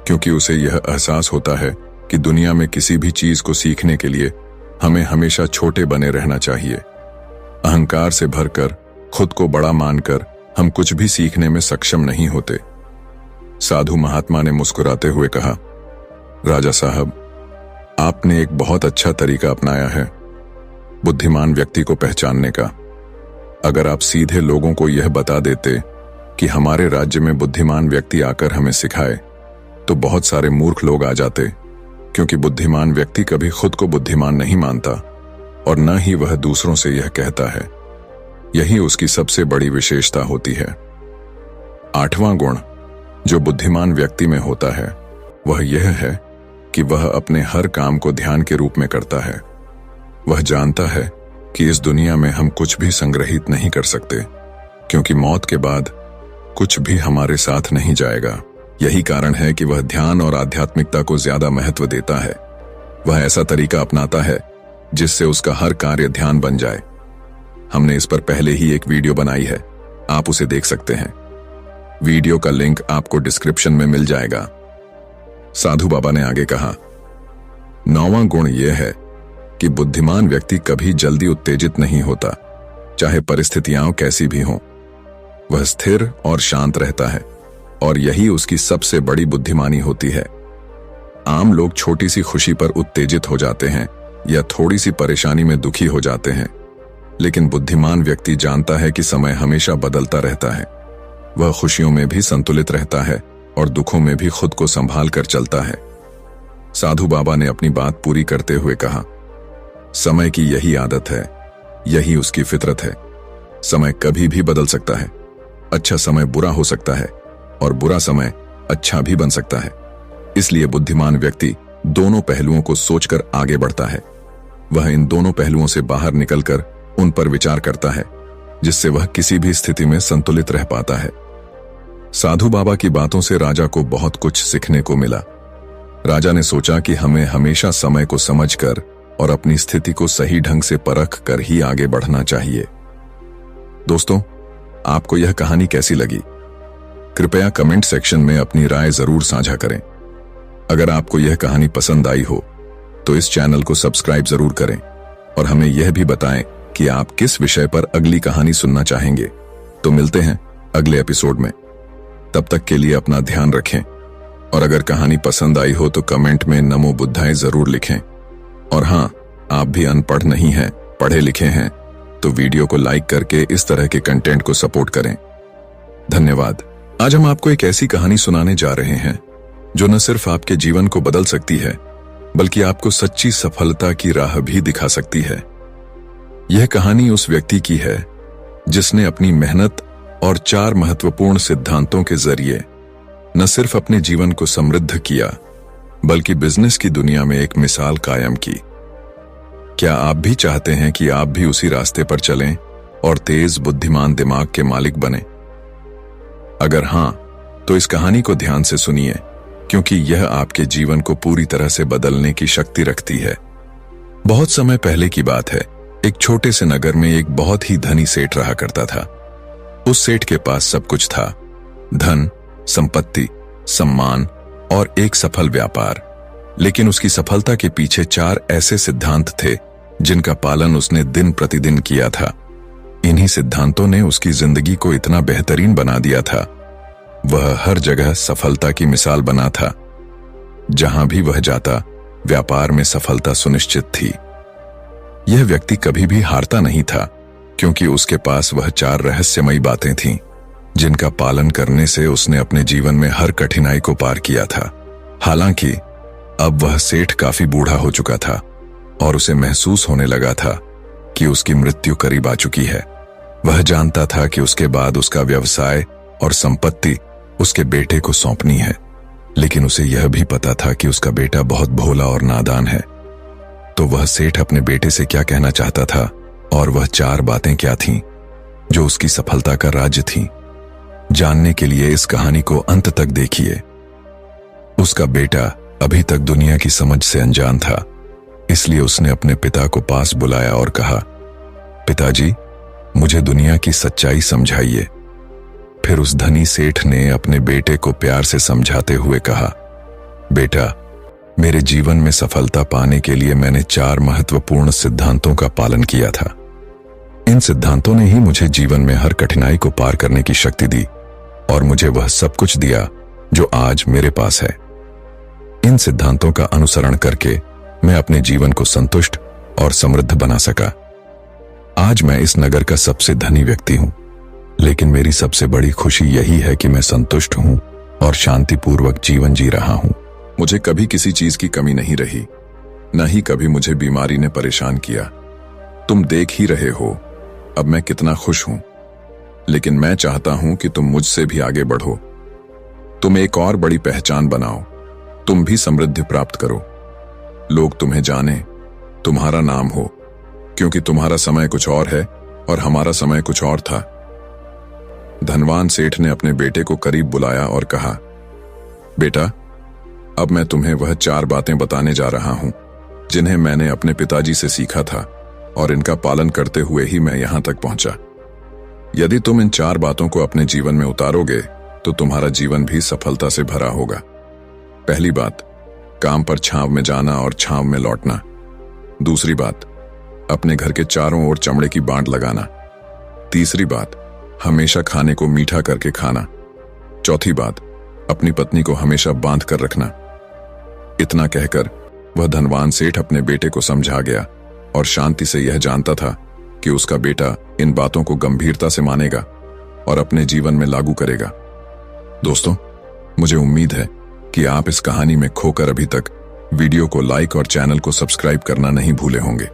क्योंकि उसे यह एहसास होता है कि दुनिया में किसी भी चीज को सीखने के लिए हमें हमेशा छोटे बने रहना चाहिए। अहंकार से भरकर, खुद को बड़ा मानकर हम कुछ भी सीखने में सक्षम नहीं होते। साधु महात्मा ने मुस्कुराते हुए कहा, राजा साहब, आपने एक बहुत अच्छा तरीका अपनाया है बुद्धिमान व्यक्ति को पहचानने का। अगर आप सीधे लोगों को यह बता देते कि हमारे राज्य में बुद्धिमान व्यक्ति आकर हमें सिखाए तो बहुत सारे मूर्ख लोग आ जाते, क्योंकि बुद्धिमान व्यक्ति कभी खुद को बुद्धिमान नहीं मानता और न ही वह दूसरों से यह कहता है। यही उसकी सबसे बड़ी विशेषता होती है। आठवां गुण जो बुद्धिमान व्यक्ति में होता है वह यह है कि वह अपने हर काम को ध्यान के रूप में करता है। वह जानता है कि इस दुनिया में हम कुछ भी संग्रहित नहीं कर सकते, क्योंकि मौत के बाद कुछ भी हमारे साथ नहीं जाएगा। यही कारण है कि वह ध्यान और आध्यात्मिकता को ज्यादा महत्व देता है। वह ऐसा तरीका अपनाता है जिससे उसका हर कार्य ध्यान बन जाए। हमने इस पर पहले ही एक वीडियो बनाई है, आप उसे देख सकते हैं। वीडियो का लिंक आपको डिस्क्रिप्शन में मिल जाएगा। साधु बाबा ने आगे कहा, नौवां गुण यह है कि बुद्धिमान व्यक्ति कभी जल्दी उत्तेजित नहीं होता, चाहे परिस्थितियां कैसी भी हों। वह स्थिर और शांत रहता है, और यही उसकी सबसे बड़ी बुद्धिमानी होती है। आम लोग छोटी सी खुशी पर उत्तेजित हो जाते हैं या थोड़ी सी परेशानी में दुखी हो जाते हैं, लेकिन बुद्धिमान व्यक्ति जानता है कि समय हमेशा बदलता रहता है। वह खुशियों में भी संतुलित रहता है और दुखों में भी खुद को संभाल कर चलता है। साधु बाबा ने अपनी बात पूरी करते हुए कहा, समय की यही आदत है, यही उसकी फितरत है। समय कभी भी बदल सकता है। अच्छा समय बुरा हो सकता है और बुरा समय अच्छा भी बन सकता है। इसलिए बुद्धिमान व्यक्ति दोनों पहलुओं को सोचकर आगे बढ़ता है। वह इन दोनों पहलुओं से बाहर निकलकर उन पर विचार करता है, जिससे वह किसी भी स्थिति में संतुलित रह पाता है। साधु बाबा की बातों से राजा को बहुत कुछ सीखने को मिला। राजा ने सोचा कि हमें हमेशा समय को समझकर और अपनी स्थिति को सही ढंग से परख कर ही आगे बढ़ना चाहिए। दोस्तों, आपको यह कहानी कैसी लगी? कृपया कमेंट सेक्शन में अपनी राय जरूर साझा करें। अगर आपको यह कहानी पसंद आई हो तो इस चैनल को सब्सक्राइब जरूर करें और हमें यह भी बताएं कि आप किस विषय पर अगली कहानी सुनना चाहेंगे। तो मिलते हैं अगले एपिसोड में। तब तक के लिए अपना ध्यान रखें और अगर कहानी पसंद आई हो तो कमेंट में नमो बुद्धाय जरूर लिखें। और हाँ, आप भी अनपढ़ नहीं हैं, पढ़े लिखे हैं, तो वीडियो को लाइक करके इस तरह के कंटेंट को सपोर्ट करें। धन्यवाद। आज हम आपको एक ऐसी कहानी सुनाने जा रहे हैं जो न सिर्फ आपके जीवन को बदल सकती है बल्कि आपको सच्ची सफलता की राह भी दिखा सकती है। यह कहानी उस व्यक्ति की है जिसने अपनी मेहनत और 4 महत्वपूर्ण सिद्धांतों के जरिए न सिर्फ अपने जीवन को समृद्ध किया बल्कि बिजनेस की दुनिया में एक मिसाल कायम की। क्या आप भी चाहते हैं कि आप भी उसी रास्ते पर चलें और तेज बुद्धिमान दिमाग के मालिक बने? अगर हां, तो इस कहानी को ध्यान से सुनिए क्योंकि यह आपके जीवन को पूरी तरह से बदलने की शक्ति रखती है। बहुत समय पहले की बात है, एक छोटे से नगर में एक बहुत ही धनी सेठ रहा करता था। उस सेठ के पास सब कुछ था, धन, संपत्ति, सम्मान और एक सफल व्यापार। लेकिन उसकी सफलता के पीछे 4 ऐसे सिद्धांत थे जिनका पालन उसने दिन प्रतिदिन किया था। इन्हीं सिद्धांतों ने उसकी जिंदगी को इतना बेहतरीन बना दिया था। वह हर जगह सफलता की मिसाल बना था। जहां भी वह जाता, व्यापार में सफलता सुनिश्चित थी। यह व्यक्ति कभी भी हारता नहीं था क्योंकि उसके पास वह 4 रहस्यमयी बातें थीं जिनका पालन करने से उसने अपने जीवन में हर कठिनाई को पार किया था। हालांकि अब वह सेठ काफी बूढ़ा हो चुका था और उसे महसूस होने लगा था कि उसकी मृत्यु करीब आ चुकी है। वह जानता था कि उसके बाद उसका व्यवसाय और संपत्ति उसके बेटे को सौंपनी है, लेकिन उसे यह भी पता था कि उसका बेटा बहुत भोला और नादान है। तो वह सेठ अपने बेटे से क्या कहना चाहता था और वह 4 बातें क्या थीं जो उसकी सफलता का राज थीं? जानने के लिए इस कहानी को अंत तक देखिए। उसका बेटा अभी तक दुनिया की समझ से अनजान था, इसलिए उसने अपने पिता को पास बुलाया और कहा, पिताजी, मुझे दुनिया की सच्चाई समझाइए। फिर उस धनी सेठ ने अपने बेटे को प्यार से समझाते हुए कहा, बेटा, मेरे जीवन में सफलता पाने के लिए मैंने 4 महत्वपूर्ण सिद्धांतों का पालन किया था। इन सिद्धांतों ने ही मुझे जीवन में हर कठिनाई को पार करने की शक्ति दी और मुझे वह सब कुछ दिया जो आज मेरे पास है। इन सिद्धांतों का अनुसरण करके मैं अपने जीवन को संतुष्ट और समृद्ध बना सका। आज मैं इस नगर का सबसे धनी व्यक्ति हूं, लेकिन मेरी सबसे बड़ी खुशी यही है कि मैं संतुष्ट हूं और शांतिपूर्वक जीवन जी रहा हूं। मुझे कभी किसी चीज की कमी नहीं रही, न ही कभी मुझे बीमारी ने परेशान किया। तुम देख ही रहे हो अब मैं कितना खुश हूं, लेकिन मैं चाहता हूं कि तुम मुझसे भी आगे बढ़ो। तुम एक और बड़ी पहचान बनाओ, तुम भी समृद्धि प्राप्त करो, लोग तुम्हें जाने, तुम्हारा नाम हो, क्योंकि तुम्हारा समय कुछ और है और हमारा समय कुछ और था। धनवान सेठ ने अपने बेटे को करीब बुलाया और कहा, बेटा, अब मैं तुम्हें वह 4 बातें बताने जा रहा हूं जिन्हें मैंने अपने पिताजी से सीखा था और इनका पालन करते हुए ही मैं यहां तक पहुंचा। यदि तुम इन 4 बातों को अपने जीवन में उतारोगे तो तुम्हारा जीवन भी सफलता से भरा होगा। पहली बात, काम पर छांव में जाना और छांव में लौटना। दूसरी बात, अपने घर के चारों ओर चमड़े की बांट लगाना। तीसरी बात, हमेशा खाने को मीठा करके खाना। चौथी बात, अपनी पत्नी को हमेशा बांध कर रखना। इतना कहकर वह धनवान सेठ अपने बेटे को समझा गया और शांति से यह जानता था कि उसका बेटा इन बातों को गंभीरता से मानेगा और अपने जीवन में लागू करेगा। दोस्तों, मुझे उम्मीद है कि आप इस कहानी में खोकर अभी तक वीडियो को लाइक और चैनल को सब्सक्राइब करना नहीं भूले होंगे।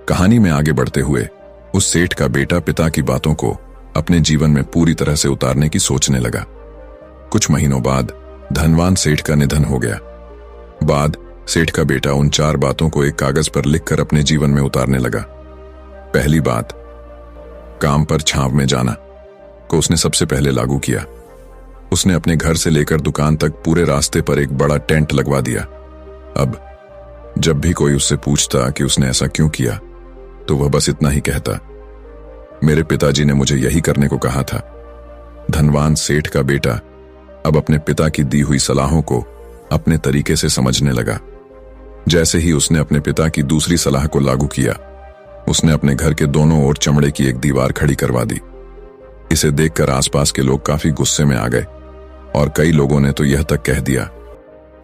कहानी में आगे बढ़ते हुए उस सेठ का बेटा पिता की बातों को अपने जीवन में पूरी तरह से उतारने की सोचने लगा। कुछ महीनों बाद धनवान सेठ का निधन हो गया। बाद सेठ का बेटा उन 4 बातों को एक कागज पर लिखकर अपने जीवन में उतारने लगा। पहली बात, काम पर छांव में जाना को उसने सबसे पहले लागू किया। उसने अपने घर से लेकर दुकान तक पूरे रास्ते पर एक बड़ा टेंट लगवा दिया। अब जब भी कोई उससे पूछता कि उसने ऐसा क्यों किया, तो वह बस इतना ही कहता, मेरे पिताजी ने मुझे यही करने को कहा था। धनवान सेठ का बेटा अब अपने पिता की दी हुई सलाहों को अपने तरीके से समझने लगा। जैसे ही उसने अपने पिता की दूसरी सलाह को लागू किया, उसने अपने घर के दोनों ओर चमड़े की एक दीवार खड़ी करवा दी। इसे देखकर आसपास के लोग काफी गुस्से में आ गए और कई लोगों ने तो यह तक कह दिया,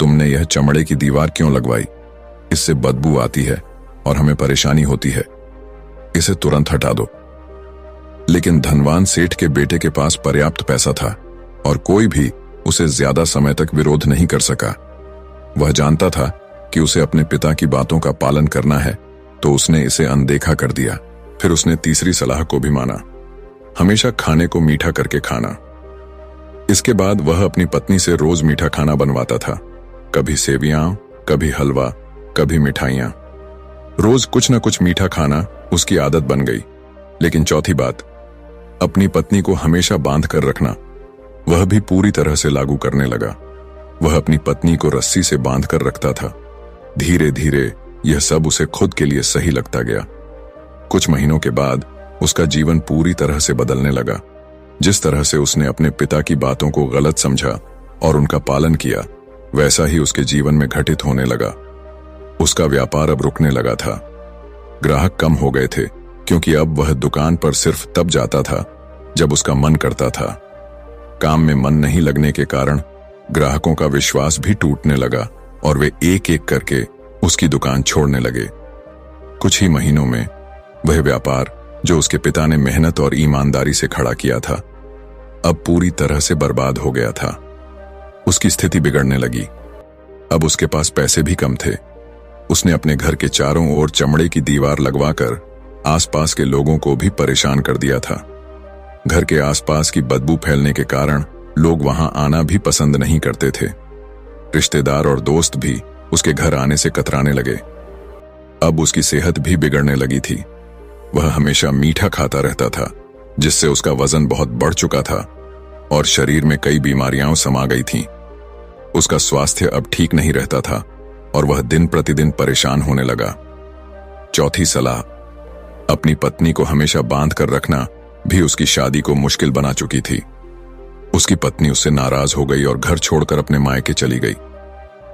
तुमने यह चमड़े की दीवार क्यों लगवाई? इससे बदबू आती है और हमें परेशानी होती है, इसे तुरंत हटा दो। लेकिन धनवान सेठ के बेटे के पास पर्याप्त पैसा था और कोई भी उसे ज्यादा समय तक विरोध नहीं कर सका। वह जानता था कि उसे अपने पिता की बातों का पालन करना है, तो उसने इसे अनदेखा कर दिया। फिर उसने तीसरी सलाह को भी माना, हमेशा खाने को मीठा करके खाना। इसके बाद वह अपनी पत्नी से रोज मीठा खाना बनवाता था, कभी सेवियां, कभी हलवा, कभी मिठाइयां। रोज कुछ न कुछ मीठा खाना उसकी आदत बन गई। लेकिन चौथी बात, अपनी पत्नी को हमेशा बांध कर रखना, वह भी पूरी तरह से लागू करने लगा। वह अपनी पत्नी को रस्सी से बांध कर रखता था। धीरे धीरे यह सब उसे खुद के लिए सही लगता गया। कुछ महीनों के बाद उसका जीवन पूरी तरह से बदलने लगा। जिस तरह से उसने अपने पिता की बातों को गलत समझा और उनका पालन किया, वैसा ही उसके जीवन में घटित होने लगा। उसका व्यापार अब रुकने लगा था। ग्राहक कम हो गए थे क्योंकि अब वह दुकान पर सिर्फ तब जाता था जब उसका मन करता था। काम में मन नहीं लगने के कारण ग्राहकों का विश्वास भी टूटने लगा और वे एक एक करके उसकी दुकान छोड़ने लगे। कुछ ही महीनों में वह व्यापार जो उसके पिता ने मेहनत और ईमानदारी से खड़ा किया था, अब पूरी तरह से बर्बाद हो गया था। उसकी स्थिति बिगड़ने लगी। अब उसके पास पैसे भी कम थे। उसने अपने घर के चारों ओर चमड़े की दीवार लगवाकर आसपास के लोगों को भी परेशान कर दिया था। घर के आसपास की बदबू फैलने के कारण लोग वहां आना भी पसंद नहीं करते थे। रिश्तेदार और दोस्त भी उसके घर आने से कतराने लगे। अब उसकी सेहत भी बिगड़ने लगी थी। वह हमेशा मीठा खाता रहता था, जिससे उसका वजन बहुत बढ़ चुका था और शरीर में कई बीमारियां समा गई थीं। उसका स्वास्थ्य अब ठीक नहीं रहता था और वह दिन प्रतिदिन परेशान होने लगा। चौथी सलाह, अपनी पत्नी को हमेशा बांध कर रखना भी उसकी शादी को मुश्किल बना चुकी थी। उसकी पत्नी उससे नाराज हो गई और घर छोड़कर अपने मायके चली गई।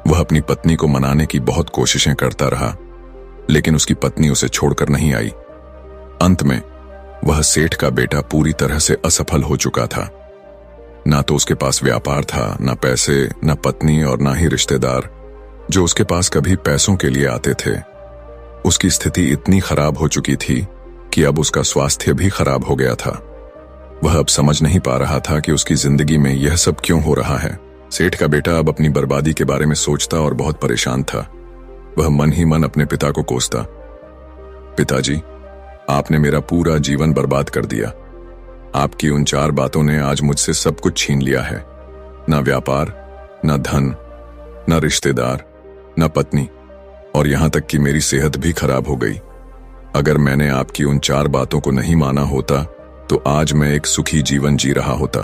वह अपनी पत्नी को मनाने की बहुत कोशिशें करता रहा, लेकिन उसकी पत्नी उसे छोड़कर नहीं आई। अंत में वह सेठ का बेटा पूरी तरह से असफल हो चुका था। ना तो उसके पास व्यापार था, ना पैसे, ना पत्नी और ना ही रिश्तेदार जो उसके पास कभी पैसों के लिए आते थे। उसकी स्थिति इतनी खराब हो चुकी थी कि अब उसका स्वास्थ्य भी खराब हो गया था। वह अब समझ नहीं पा रहा था कि उसकी जिंदगी में यह सब क्यों हो रहा है। सेठ का बेटा अब अपनी बर्बादी के बारे में सोचता और बहुत परेशान था। वह मन ही मन अपने पिता को कोसता, पिताजी, आपने मेरा पूरा जीवन बर्बाद कर दिया। आपकी उन 4 बातों ने आज मुझसे सब कुछ छीन लिया है। ना व्यापार, ना धन, ना रिश्तेदार, ना पत्नी, और यहां तक कि मेरी सेहत भी खराब हो गई। अगर मैंने आपकी उन 4 बातों को नहीं माना होता तो आज मैं एक सुखी जीवन जी रहा होता।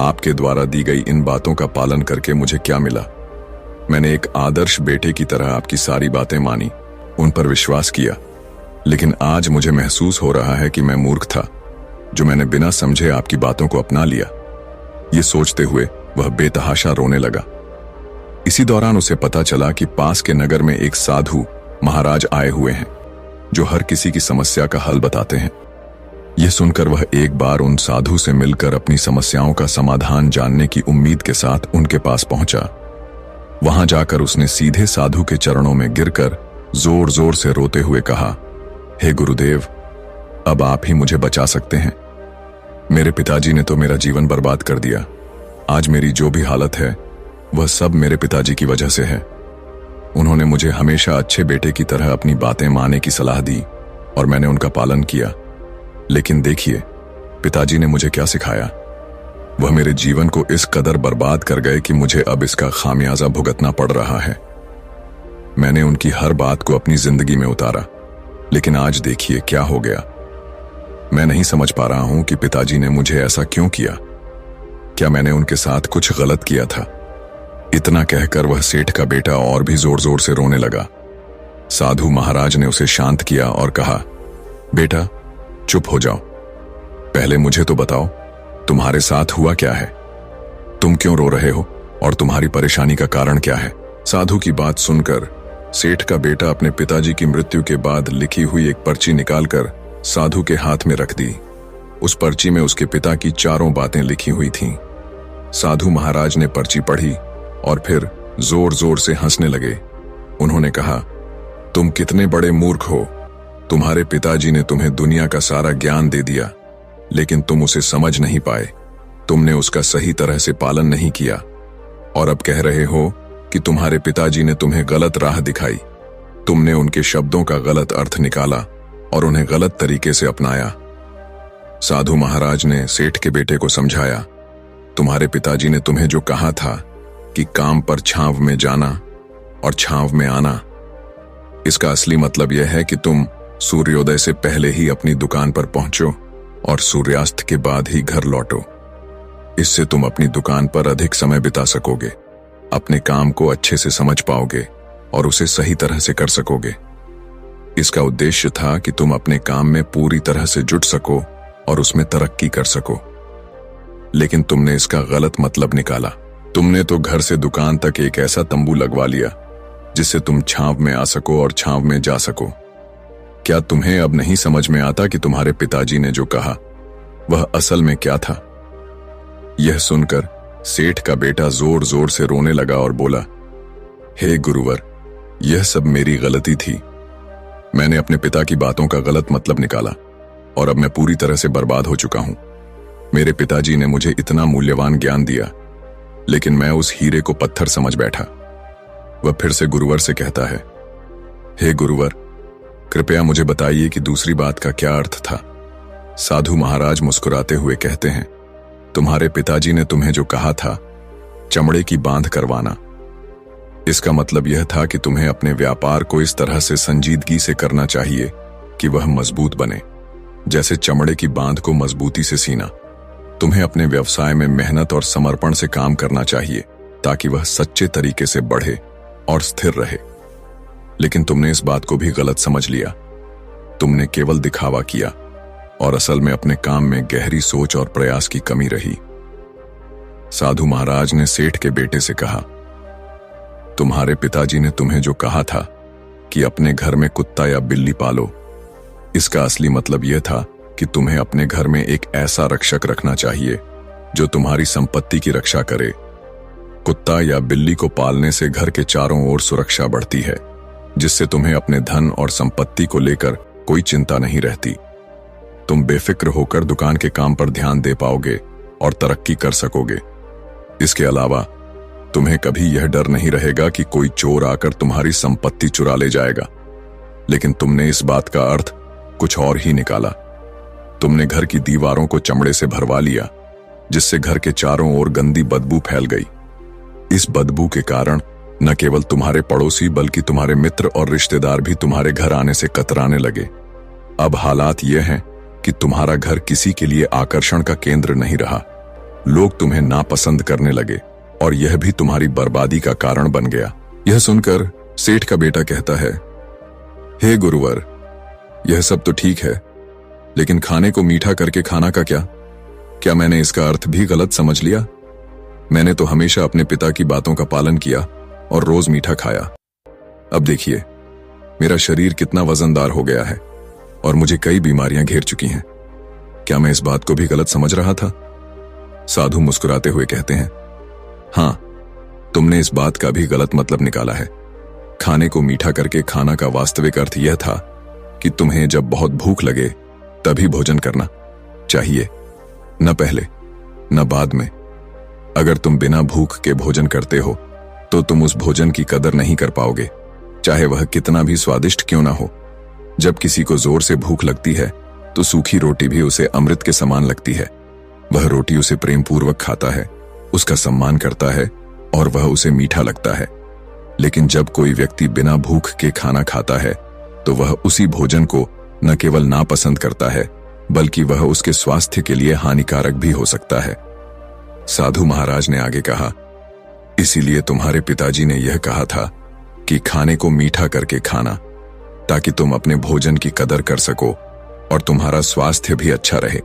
आपके द्वारा दी गई इन बातों का पालन करके मुझे क्या मिला? मैंने एक आदर्श बेटे की तरह आपकी सारी बातें मानी, उन पर विश्वास किया, लेकिन आज मुझे महसूस हो रहा है कि मैं मूर्ख था जो मैंने बिना समझे आपकी बातों को अपना लिया। ये सोचते हुए वह बेतहाशा रोने लगा। इसी दौरान उसे पता चला कि पास के नगर में एक साधु महाराज आए हुए हैं जो हर किसी की समस्या का हल बताते हैं। यह सुनकर वह एक बार उन साधु से मिलकर अपनी समस्याओं का समाधान जानने की उम्मीद के साथ उनके पास पहुंचा। वहां जाकर उसने सीधे साधु के चरणों में गिरकर जोर जोर से रोते हुए कहा, हे गुरुदेव, अब आप ही मुझे बचा सकते हैं। मेरे पिताजी ने तो मेरा जीवन बर्बाद कर दिया। आज मेरी जो भी हालत है वह सब मेरे पिताजी की वजह से है। उन्होंने मुझे हमेशा अच्छे बेटे की तरह अपनी बातें मानने की सलाह दी और मैंने उनका पालन किया। लेकिन देखिए, पिताजी ने मुझे क्या सिखाया। वह मेरे जीवन को इस कदर बर्बाद कर गए कि मुझे अब इसका खामियाजा भुगतना पड़ रहा है। मैंने उनकी हर बात को अपनी जिंदगी में उतारा, लेकिन आज देखिए क्या हो गया। मैं नहीं समझ पा रहा हूं कि पिताजी ने मुझे ऐसा क्यों किया। क्या मैंने उनके साथ कुछ गलत किया था? इतना कहकर वह सेठ का बेटा और भी जोर जोर से रोने लगा। साधु महाराज ने उसे शांत किया और कहा, बेटा चुप हो जाओ, पहले मुझे तो बताओ तुम्हारे साथ हुआ क्या है? तुम क्यों रो रहे हो और तुम्हारी परेशानी का कारण क्या है? साधु की बात सुनकर सेठ का बेटा अपने पिताजी की मृत्यु के बाद लिखी हुई एक पर्ची निकालकर साधु के हाथ में रख दी। उस पर्ची में उसके पिता की चारों बातें लिखी हुई थीं। साधु महाराज ने पर्ची पढ़ी और फिर जोर जोर से हंसने लगे। उन्होंने कहा, तुम कितने बड़े मूर्ख हो। तुम्हारे पिताजी ने तुम्हें दुनिया का सारा ज्ञान दे दिया, लेकिन तुम उसे समझ नहीं पाए। तुमने उसका सही तरह से पालन नहीं किया और अब कह रहे हो कि तुम्हारे पिताजी ने तुम्हें गलत राह दिखाई। तुमने उनके शब्दों का गलत अर्थ निकाला और उन्हें गलत तरीके से अपनाया। साधु महाराज ने सेठ के बेटे को समझाया, तुम्हारे पिताजी ने तुम्हें जो कहा था कि काम पर छांव में जाना और छांव में आना, इसका असली मतलब यह है कि तुम सूर्योदय से पहले ही अपनी दुकान पर पहुंचो और सूर्यास्त के बाद ही घर लौटो। इससे तुम अपनी दुकान पर अधिक समय बिता सकोगे, अपने काम को अच्छे से समझ पाओगे और उसे सही तरह से कर सकोगे। इसका उद्देश्य था कि तुम अपने काम में पूरी तरह से जुट सको और उसमें तरक्की कर सको। लेकिन तुमने इसका गलत मतलब निकाला। तुमने तो घर से दुकान तक एक ऐसा तंबू लगवा लिया जिससे तुम छांव में आ सको और छांव में जा सको। क्या तुम्हें अब नहीं समझ में आता कि तुम्हारे पिताजी ने जो कहा वह असल में क्या था? यह सुनकर सेठ का बेटा जोर जोर से रोने लगा और बोला, हे गुरुवर, यह सब मेरी गलती थी। मैंने अपने पिता की बातों का गलत मतलब निकाला और अब मैं पूरी तरह से बर्बाद हो चुका हूं। मेरे पिताजी ने मुझे इतना मूल्यवान ज्ञान दिया, लेकिन मैं उस हीरे को पत्थर समझ बैठा। वह फिर से गुरुवर से कहता है, हे गुरुवर, कृपया मुझे बताइए कि दूसरी बात का क्या अर्थ था। साधु महाराज मुस्कुराते हुए कहते हैं, तुम्हारे पिताजी ने तुम्हें जो कहा था चमड़े की बांध करवाना, इसका मतलब यह था कि तुम्हें अपने व्यापार को इस तरह से संजीदगी से करना चाहिए कि वह मजबूत बने, जैसे चमड़े की बांध को मजबूती से सीना। तुम्हें अपने व्यवसाय में मेहनत और समर्पण से काम करना चाहिए ताकि वह सच्चे तरीके से बढ़े और स्थिर रहे। लेकिन तुमने इस बात को भी गलत समझ लिया। तुमने केवल दिखावा किया और असल में अपने काम में गहरी सोच और प्रयास की कमी रही। साधु महाराज ने सेठ के बेटे से कहा, तुम्हारे पिताजी ने तुम्हें जो कहा था कि अपने घर में कुत्ता या बिल्ली पालो, इसका असली मतलब यह था कि तुम्हें अपने घर में एक ऐसा रक्षक रखना चाहिए जो तुम्हारी संपत्ति की रक्षा करे। कुत्ता या बिल्ली को पालने से घर के चारों ओर सुरक्षा बढ़ती है, जिससे तुम्हें अपने धन और संपत्ति को लेकर कोई चिंता नहीं रहती। तुम बेफिक्र होकर दुकान के काम पर ध्यान दे पाओगे और तरक्की कर सकोगे। इसके अलावा तुम्हें कभी यह डर नहीं रहेगा कि कोई चोर आकर तुम्हारी संपत्ति चुरा ले जाएगा। लेकिन तुमने इस बात का अर्थ कुछ और ही निकाला। तुमने घर की दीवारों को चमड़े से भरवा लिया, जिससे घर के चारों ओर गंदी बदबू फैल गई। इस बदबू के कारण न केवल तुम्हारे पड़ोसी बल्कि तुम्हारे मित्र और रिश्तेदार भी तुम्हारे घर आने से कतराने लगे। अब हालात यह हैं कि तुम्हारा घर किसी के लिए आकर्षण का केंद्र नहीं रहा। लोग तुम्हें नापसंद करने लगे और यह भी तुम्हारी बर्बादी का कारण बन गया। यह सुनकर सेठ का बेटा कहता है, हे गुरुवर, यह सब तो ठीक है, लेकिन खाने को मीठा करके खाना का क्या? क्या मैंने इसका अर्थ भी गलत समझ लिया? मैंने तो हमेशा अपने पिता की बातों का पालन किया और रोज मीठा खाया। अब देखिए, मेरा शरीर कितना वजनदार हो गया है और मुझे कई बीमारियां घेर चुकी हैं। क्या मैं इस बात को भी गलत समझ रहा था? साधु मुस्कुराते हुए कहते हैं, हां, तुमने इस बात का भी गलत मतलब निकाला है। खाने को मीठा करके खाना का वास्तविक अर्थ यह था कि तुम्हें जब बहुत भूख लगे तभी भोजन करना चाहिए, न पहले न बाद में। अगर तुम बिना भूख के भोजन करते हो तो तुम उस भोजन की कदर नहीं कर पाओगे, चाहे वह कितना भी स्वादिष्ट क्यों ना हो। जब किसी को जोर से भूख लगती है तो सूखी रोटी भी उसे अमृत के समान लगती है। वह रोटी उसे प्रेम पूर्वक खाता है, उसका सम्मान करता है और वह उसे मीठा लगता है। लेकिन जब कोई व्यक्ति बिना भूख के खाना खाता है तो वह उसी भोजन को न केवल नापसंद करता है बल्कि वह उसके स्वास्थ्य के लिए हानिकारक भी हो सकता है। साधु महाराज ने आगे कहा, इसीलिए तुम्हारे पिताजी ने यह कहा था कि खाने को मीठा करके खाना, ताकि तुम अपने भोजन की कदर कर सको और तुम्हारा स्वास्थ्य भी अच्छा रहे।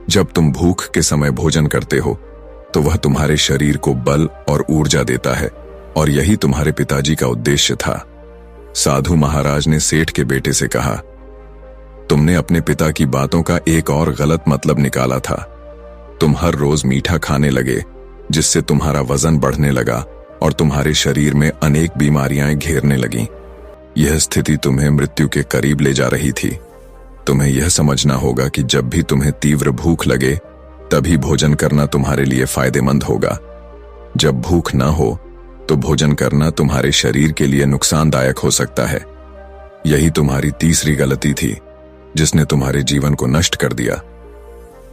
जब तुम भूख के समय भोजन करते हो तो वह तुम्हारे शरीर को बल और ऊर्जा देता है और यही तुम्हारे पिताजी का उद्देश्य था। साधु महाराज ने सेठ के बेटे से कहा, तुमने अपने पिता की बातों का एक और गलत मतलब निकाला था। तुम हर रोज मीठा खाने लगे, जिससे तुम्हारा वजन बढ़ने लगा और तुम्हारे शरीर में अनेक बीमारियां घेरने लगीं। यह स्थिति तुम्हें मृत्यु के करीब ले जा रही थी। तुम्हें यह समझना होगा कि जब भी तुम्हें तीव्र भूख लगे, तभी भोजन करना तुम्हारे लिए फायदेमंद होगा। जब भूख न हो तो भोजन करना तुम्हारे शरीर के लिए नुकसानदायक हो सकता है। यही तुम्हारी तीसरी गलती थी, जिसने तुम्हारे जीवन को नष्ट कर दिया।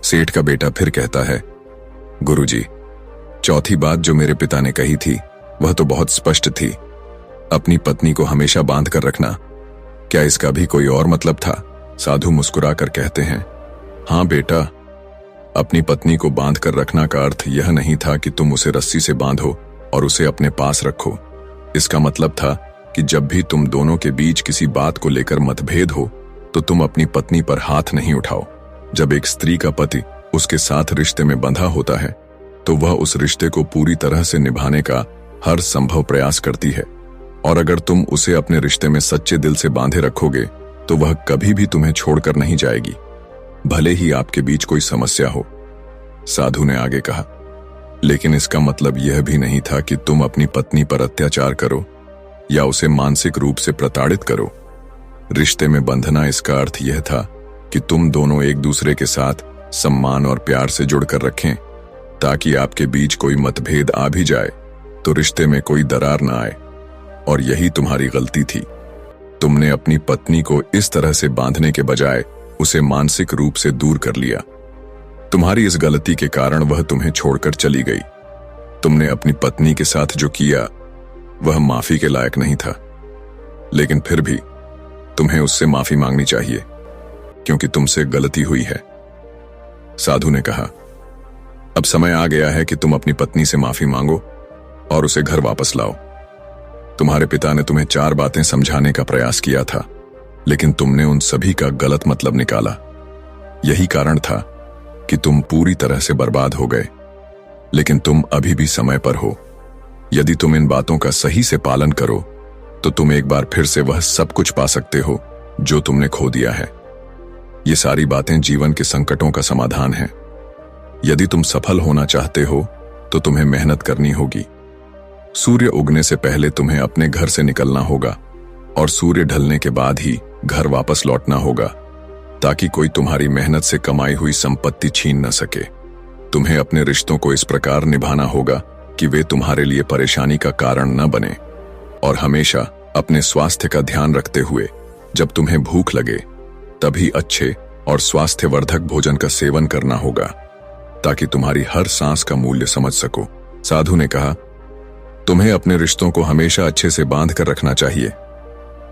सेठ का बेटा फिर कहता है, गुरुजी, चौथी बात जो मेरे पिता ने कही थी वह तो बहुत स्पष्ट थी। अपनी पत्नी को हमेशा बांध कर रखना, क्या इसका भी कोई और मतलब था? साधु मुस्कुराकर कहते हैं, हाँ बेटा, अपनी पत्नी को बांध कर रखना का अर्थ यह नहीं था कि तुम उसे रस्सी से बांधो और उसे अपने पास रखो। इसका मतलब था कि जब भी तुम दोनों के बीच किसी बात को लेकर मतभेद हो तो तुम अपनी पत्नी पर हाथ नहीं उठाओ। जब एक स्त्री का पति उसके साथ रिश्ते में बंधा होता है तो वह उस रिश्ते को पूरी तरह से निभाने का हर संभव प्रयास करती है, और अगर तुम उसे अपने रिश्ते में सच्चे दिल से बांधे रखोगे तो वह कभी भी तुम्हें छोड़कर नहीं जाएगी, भले ही आपके बीच कोई समस्या हो। साधु ने आगे कहा, लेकिन इसका मतलब यह भी नहीं था कि तुम अपनी पत्नी पर अत्याचार करो या उसे मानसिक रूप से प्रताड़ित करो। रिश्ते में बंधना, इसका अर्थ यह था कि तुम दोनों एक दूसरे के साथ सम्मान और प्यार से जुड़कर रखें, ताकि आपके बीच कोई मतभेद आ भी जाए तो रिश्ते में कोई दरार न आए। और यही तुम्हारी गलती थी। तुमने अपनी पत्नी को इस तरह से बांधने के बजाय उसे मानसिक रूप से दूर कर लिया। तुम्हारी इस गलती के कारण वह तुम्हें छोड़कर चली गई। तुमने अपनी पत्नी के साथ जो किया वह माफी के लायक नहीं था, लेकिन फिर भी तुम्हें उससे माफी मांगनी चाहिए, क्योंकि तुमसे गलती हुई है। साधु ने कहा, अब समय आ गया है कि तुम अपनी पत्नी से माफी मांगो और उसे घर वापस लाओ। तुम्हारे पिता ने तुम्हें 4 बातें समझाने का प्रयास किया था, लेकिन तुमने उन सभी का गलत मतलब निकाला। यही कारण था कि तुम पूरी तरह से बर्बाद हो गए, लेकिन तुम अभी भी समय पर हो। यदि तुम इन बातों का सही से पालन करो तो तुम एक बार फिर से वह सब कुछ पा सकते हो जो तुमने खो दिया है। ये सारी बातें जीवन के संकटों का समाधान है। यदि तुम सफल होना चाहते हो तो तुम्हें मेहनत करनी होगी। सूर्य उगने से पहले तुम्हें अपने घर से निकलना होगा और सूर्य ढलने के बाद ही घर वापस लौटना होगा, ताकि कोई तुम्हारी मेहनत से कमाई हुई संपत्ति छीन न सके। तुम्हें अपने रिश्तों को इस प्रकार निभाना होगा कि वे तुम्हारे लिए परेशानी का कारण न बने, और हमेशा अपने स्वास्थ्य का ध्यान रखते हुए जब तुम्हें भूख लगे तभी अच्छे और स्वास्थ्यवर्धक भोजन का सेवन करना होगा, ताकि तुम्हारी हर सांस का मूल्य समझ सको। साधु ने कहा, तुम्हें अपने रिश्तों को हमेशा अच्छे से बांध कर रखना चाहिए।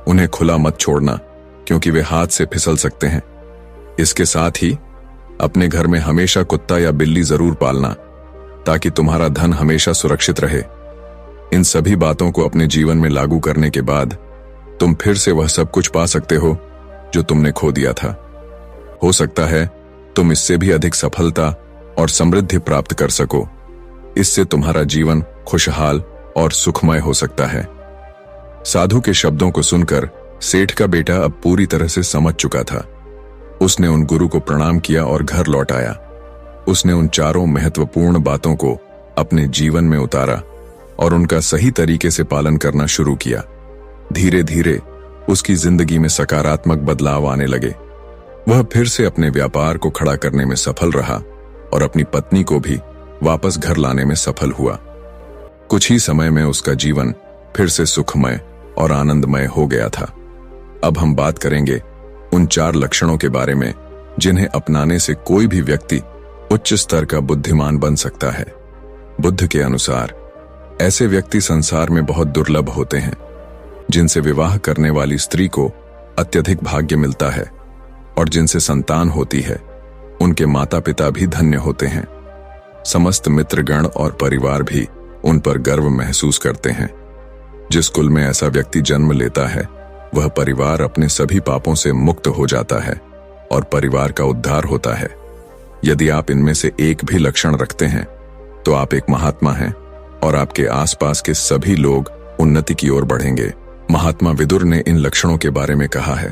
उन्हें खुला मत छोड़ना, क्योंकि वे हाथ से फिसल सकते हैं। इसके साथ ही अपने घर में हमेशा कुत्ता या बिल्ली जरूर पालना, ताकि तुम्हारा धन हमेशा सुरक्षित रहे। इन सभी बातों को अपने जीवन में लागू करने के बाद तुम फिर से वह सब कुछ पा सकते हो जो तुमने खो दिया था। हो सकता है तुम इससे भी अधिक सफलता और समृद्धि प्राप्त कर सको। इससे तुम्हारा जीवन खुशहाल और सुखमय हो सकता है। साधु के शब्दों को सुनकर सेठ का बेटा अब पूरी तरह से समझ चुका था। उसने उन गुरु को प्रणाम किया और घर लौट आया। उसने उन 4 महत्वपूर्ण बातों को अपने जीवन में उतारा और उनका सही तरीके से पालन करना शुरू किया। धीरे धीरे उसकी जिंदगी में सकारात्मक बदलाव आने लगे। वह फिर से अपने व्यापार को खड़ा करने में सफल रहा और अपनी पत्नी को भी वापस घर लाने में सफल हुआ। कुछ ही समय में उसका जीवन फिर से सुखमय और आनंदमय हो गया था। अब हम बात करेंगे उन 4 लक्षणों के बारे में जिन्हें अपनाने से कोई भी व्यक्ति उच्च स्तर का बुद्धिमान बन सकता है। बुद्ध के अनुसार ऐसे व्यक्ति संसार में बहुत दुर्लभ होते हैं, जिनसे विवाह करने वाली स्त्री को अत्यधिक भाग्य मिलता है और जिनसे संतान होती है उनके माता पिता भी धन्य होते हैं। समस्त मित्रगण और परिवार भी उन पर गर्व महसूस करते हैं। जिस कुल में ऐसा व्यक्ति जन्म लेता है वह परिवार अपने सभी पापों से मुक्त हो जाता है और परिवार का उद्धार होता है। यदि आप इनमें से एक भी लक्षण रखते हैं तो आप एक महात्मा हैं और आपके आसपास के सभी लोग उन्नति की ओर बढ़ेंगे। महात्मा विदुर ने इन लक्षणों के बारे में कहा है।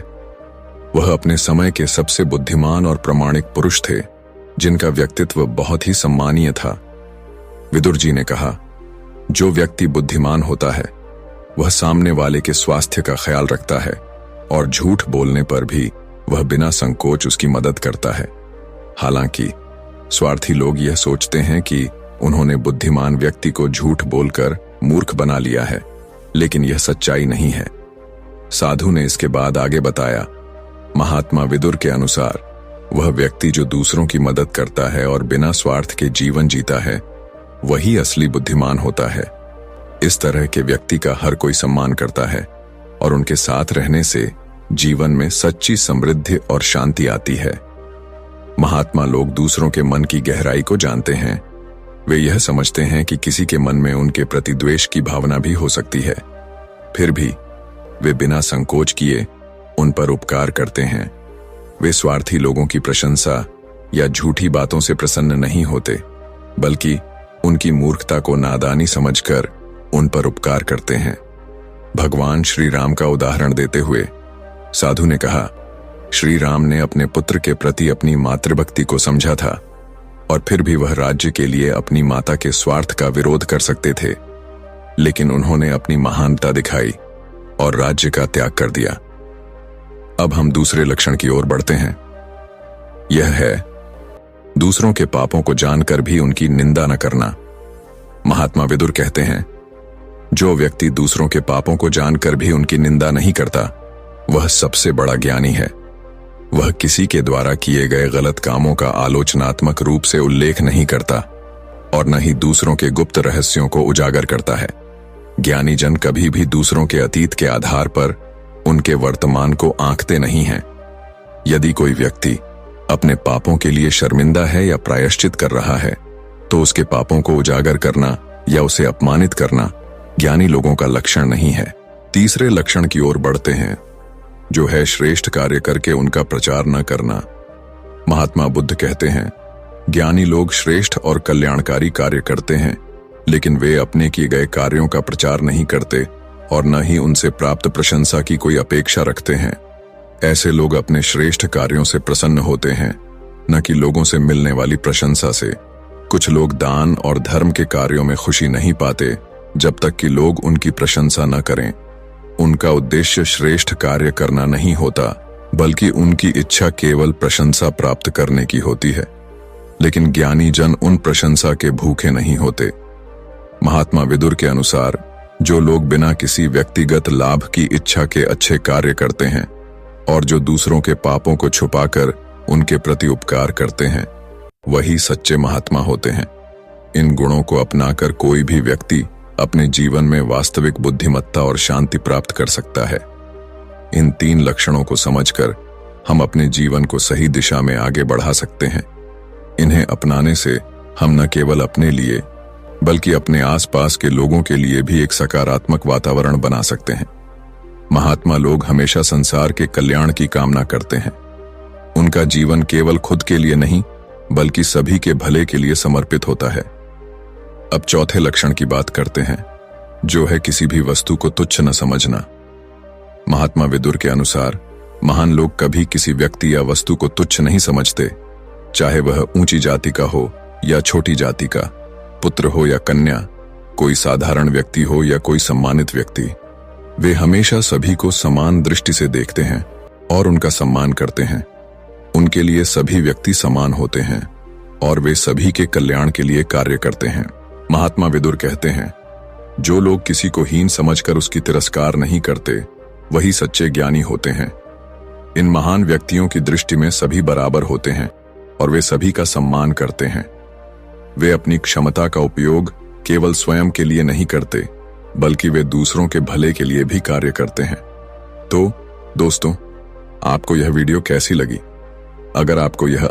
वह अपने समय के सबसे बुद्धिमान और प्रामाणिक पुरुष थे, जिनका व्यक्तित्व बहुत ही सम्मानीय था। विदुर जी ने कहा, जो व्यक्ति बुद्धिमान होता है वह सामने वाले के स्वास्थ्य का ख्याल रखता है और झूठ बोलने पर भी वह बिना संकोच उसकी मदद करता है। हालांकि स्वार्थी लोग यह सोचते हैं कि उन्होंने बुद्धिमान व्यक्ति को झूठ बोलकर मूर्ख बना लिया है, लेकिन यह सच्चाई नहीं है। साधु ने इसके बाद आगे बताया, महात्मा विदुर के अनुसार वह व्यक्ति जो दूसरों की मदद करता है और बिना स्वार्थ के जीवन जीता है, वही असली बुद्धिमान होता है। इस तरह के व्यक्ति का हर कोई सम्मान करता है और उनके साथ रहने से जीवन में सच्ची समृद्धि और शांति आती है। महात्मा लोग दूसरों के मन की गहराई को जानते हैं। वे यह समझते हैं कि किसी के मन में उनके प्रति द्वेष की भावना भी हो सकती है, फिर भी वे बिना संकोच किए उन पर उपकार करते हैं। वे स्वार्थी लोगों की प्रशंसा या झूठी बातों से प्रसन्न नहीं होते, बल्कि उनकी मूर्खता को नादानी समझकर उन पर उपकार करते हैं। भगवान श्री राम का उदाहरण देते हुए साधु ने कहा, श्री राम ने अपने पुत्र के प्रति अपनी मातृभक्ति को समझा था और फिर भी वह राज्य के लिए अपनी माता के स्वार्थ का विरोध कर सकते थे, लेकिन उन्होंने अपनी महानता दिखाई और राज्य का त्याग कर दिया। अब हम दूसरे लक्षण की ओर बढ़ते हैं। यह है दूसरों के पापों को जानकर भी उनकी निंदा न करना। महात्मा विदुर कहते हैं, जो व्यक्ति दूसरों के पापों को जानकर भी उनकी निंदा नहीं करता, वह सबसे बड़ा ज्ञानी है। वह किसी के द्वारा किए गए गलत कामों का आलोचनात्मक रूप से उल्लेख नहीं करता और न ही दूसरों के गुप्त रहस्यों को उजागर करता है। ज्ञानी जन कभी भी दूसरों के अतीत के आधार पर उनके वर्तमान को आंकते नहीं हैं। यदि कोई व्यक्ति अपने पापों के लिए शर्मिंदा है या प्रायश्चित कर रहा है, तो उसके पापों को उजागर करना या उसे अपमानित करना ज्ञानी लोगों का लक्षण नहीं है। तीसरे लक्षण की ओर बढ़ते हैं, जो है श्रेष्ठ कार्य करके उनका प्रचार न करना। महात्मा बुद्ध कहते हैं, ज्ञानी लोग श्रेष्ठ और कल्याणकारी कार्य करते हैं, लेकिन वे अपने किए गए कार्यों का प्रचार नहीं करते और न ही उनसे प्राप्त प्रशंसा की कोई अपेक्षा रखते हैं। ऐसे लोग अपने श्रेष्ठ कार्यों से प्रसन्न होते हैं, न कि लोगों से मिलने वाली प्रशंसा से। कुछ लोग दान और धर्म के कार्यों में खुशी नहीं पाते जब तक कि लोग उनकी प्रशंसा न करें। उनका उद्देश्य श्रेष्ठ कार्य करना नहीं होता, बल्कि उनकी इच्छा केवल प्रशंसा प्राप्त करने की होती है। लेकिन ज्ञानी जन उन प्रशंसा के भूखे नहीं होते। महात्मा विदुर के अनुसार जो लोग बिना किसी व्यक्तिगत लाभ की इच्छा के अच्छे कार्य करते हैं और जो दूसरों के पापों को छुपाकर उनके प्रति उपकार करते हैं, वही सच्चे महात्मा होते हैं। इन गुणों को अपनाकर कोई भी व्यक्ति अपने जीवन में वास्तविक बुद्धिमत्ता और शांति प्राप्त कर सकता है। इन तीन लक्षणों को समझकर हम अपने जीवन को सही दिशा में आगे बढ़ा सकते हैं। इन्हें अपनाने से हम न केवल अपने लिए बल्कि अपने आसपास के लोगों के लिए भी एक सकारात्मक वातावरण बना सकते हैं। महात्मा लोग हमेशा संसार के कल्याण की कामना करते हैं। उनका जीवन केवल खुद के लिए नहीं, बल्कि सभी के भले के लिए समर्पित होता है। अब चौथे लक्षण की बात करते हैं, जो है किसी भी वस्तु को तुच्छ न समझना। महात्मा विदुर के अनुसार महान लोग कभी किसी व्यक्ति या वस्तु को तुच्छ नहीं समझते, चाहे वह ऊंची जाति का हो या छोटी जाति का, पुत्र हो या कन्या, कोई साधारण व्यक्ति हो या कोई सम्मानित व्यक्ति। वे हमेशा सभी को समान दृष्टि से देखते हैं और उनका सम्मान करते हैं। उनके लिए सभी व्यक्ति समान होते हैं और वे सभी के कल्याण के लिए कार्य करते हैं। महात्मा विदुर कहते हैं, जो लोग किसी को हीन समझकर उसकी तिरस्कार नहीं करते, वही सच्चे ज्ञानी होते हैं। इन महान व्यक्तियों की दृष्टि में सभी बराबर होते हैं और वे सभी का सम्मान करते हैं। वे अपनी क्षमता का उपयोग केवल स्वयं के लिए नहीं करते, बल्कि वे दूसरों के भले के लिए भी कार्य करते हैं। तो दोस्तों, आपको यह वीडियो कैसी लगी? अगर आपको यह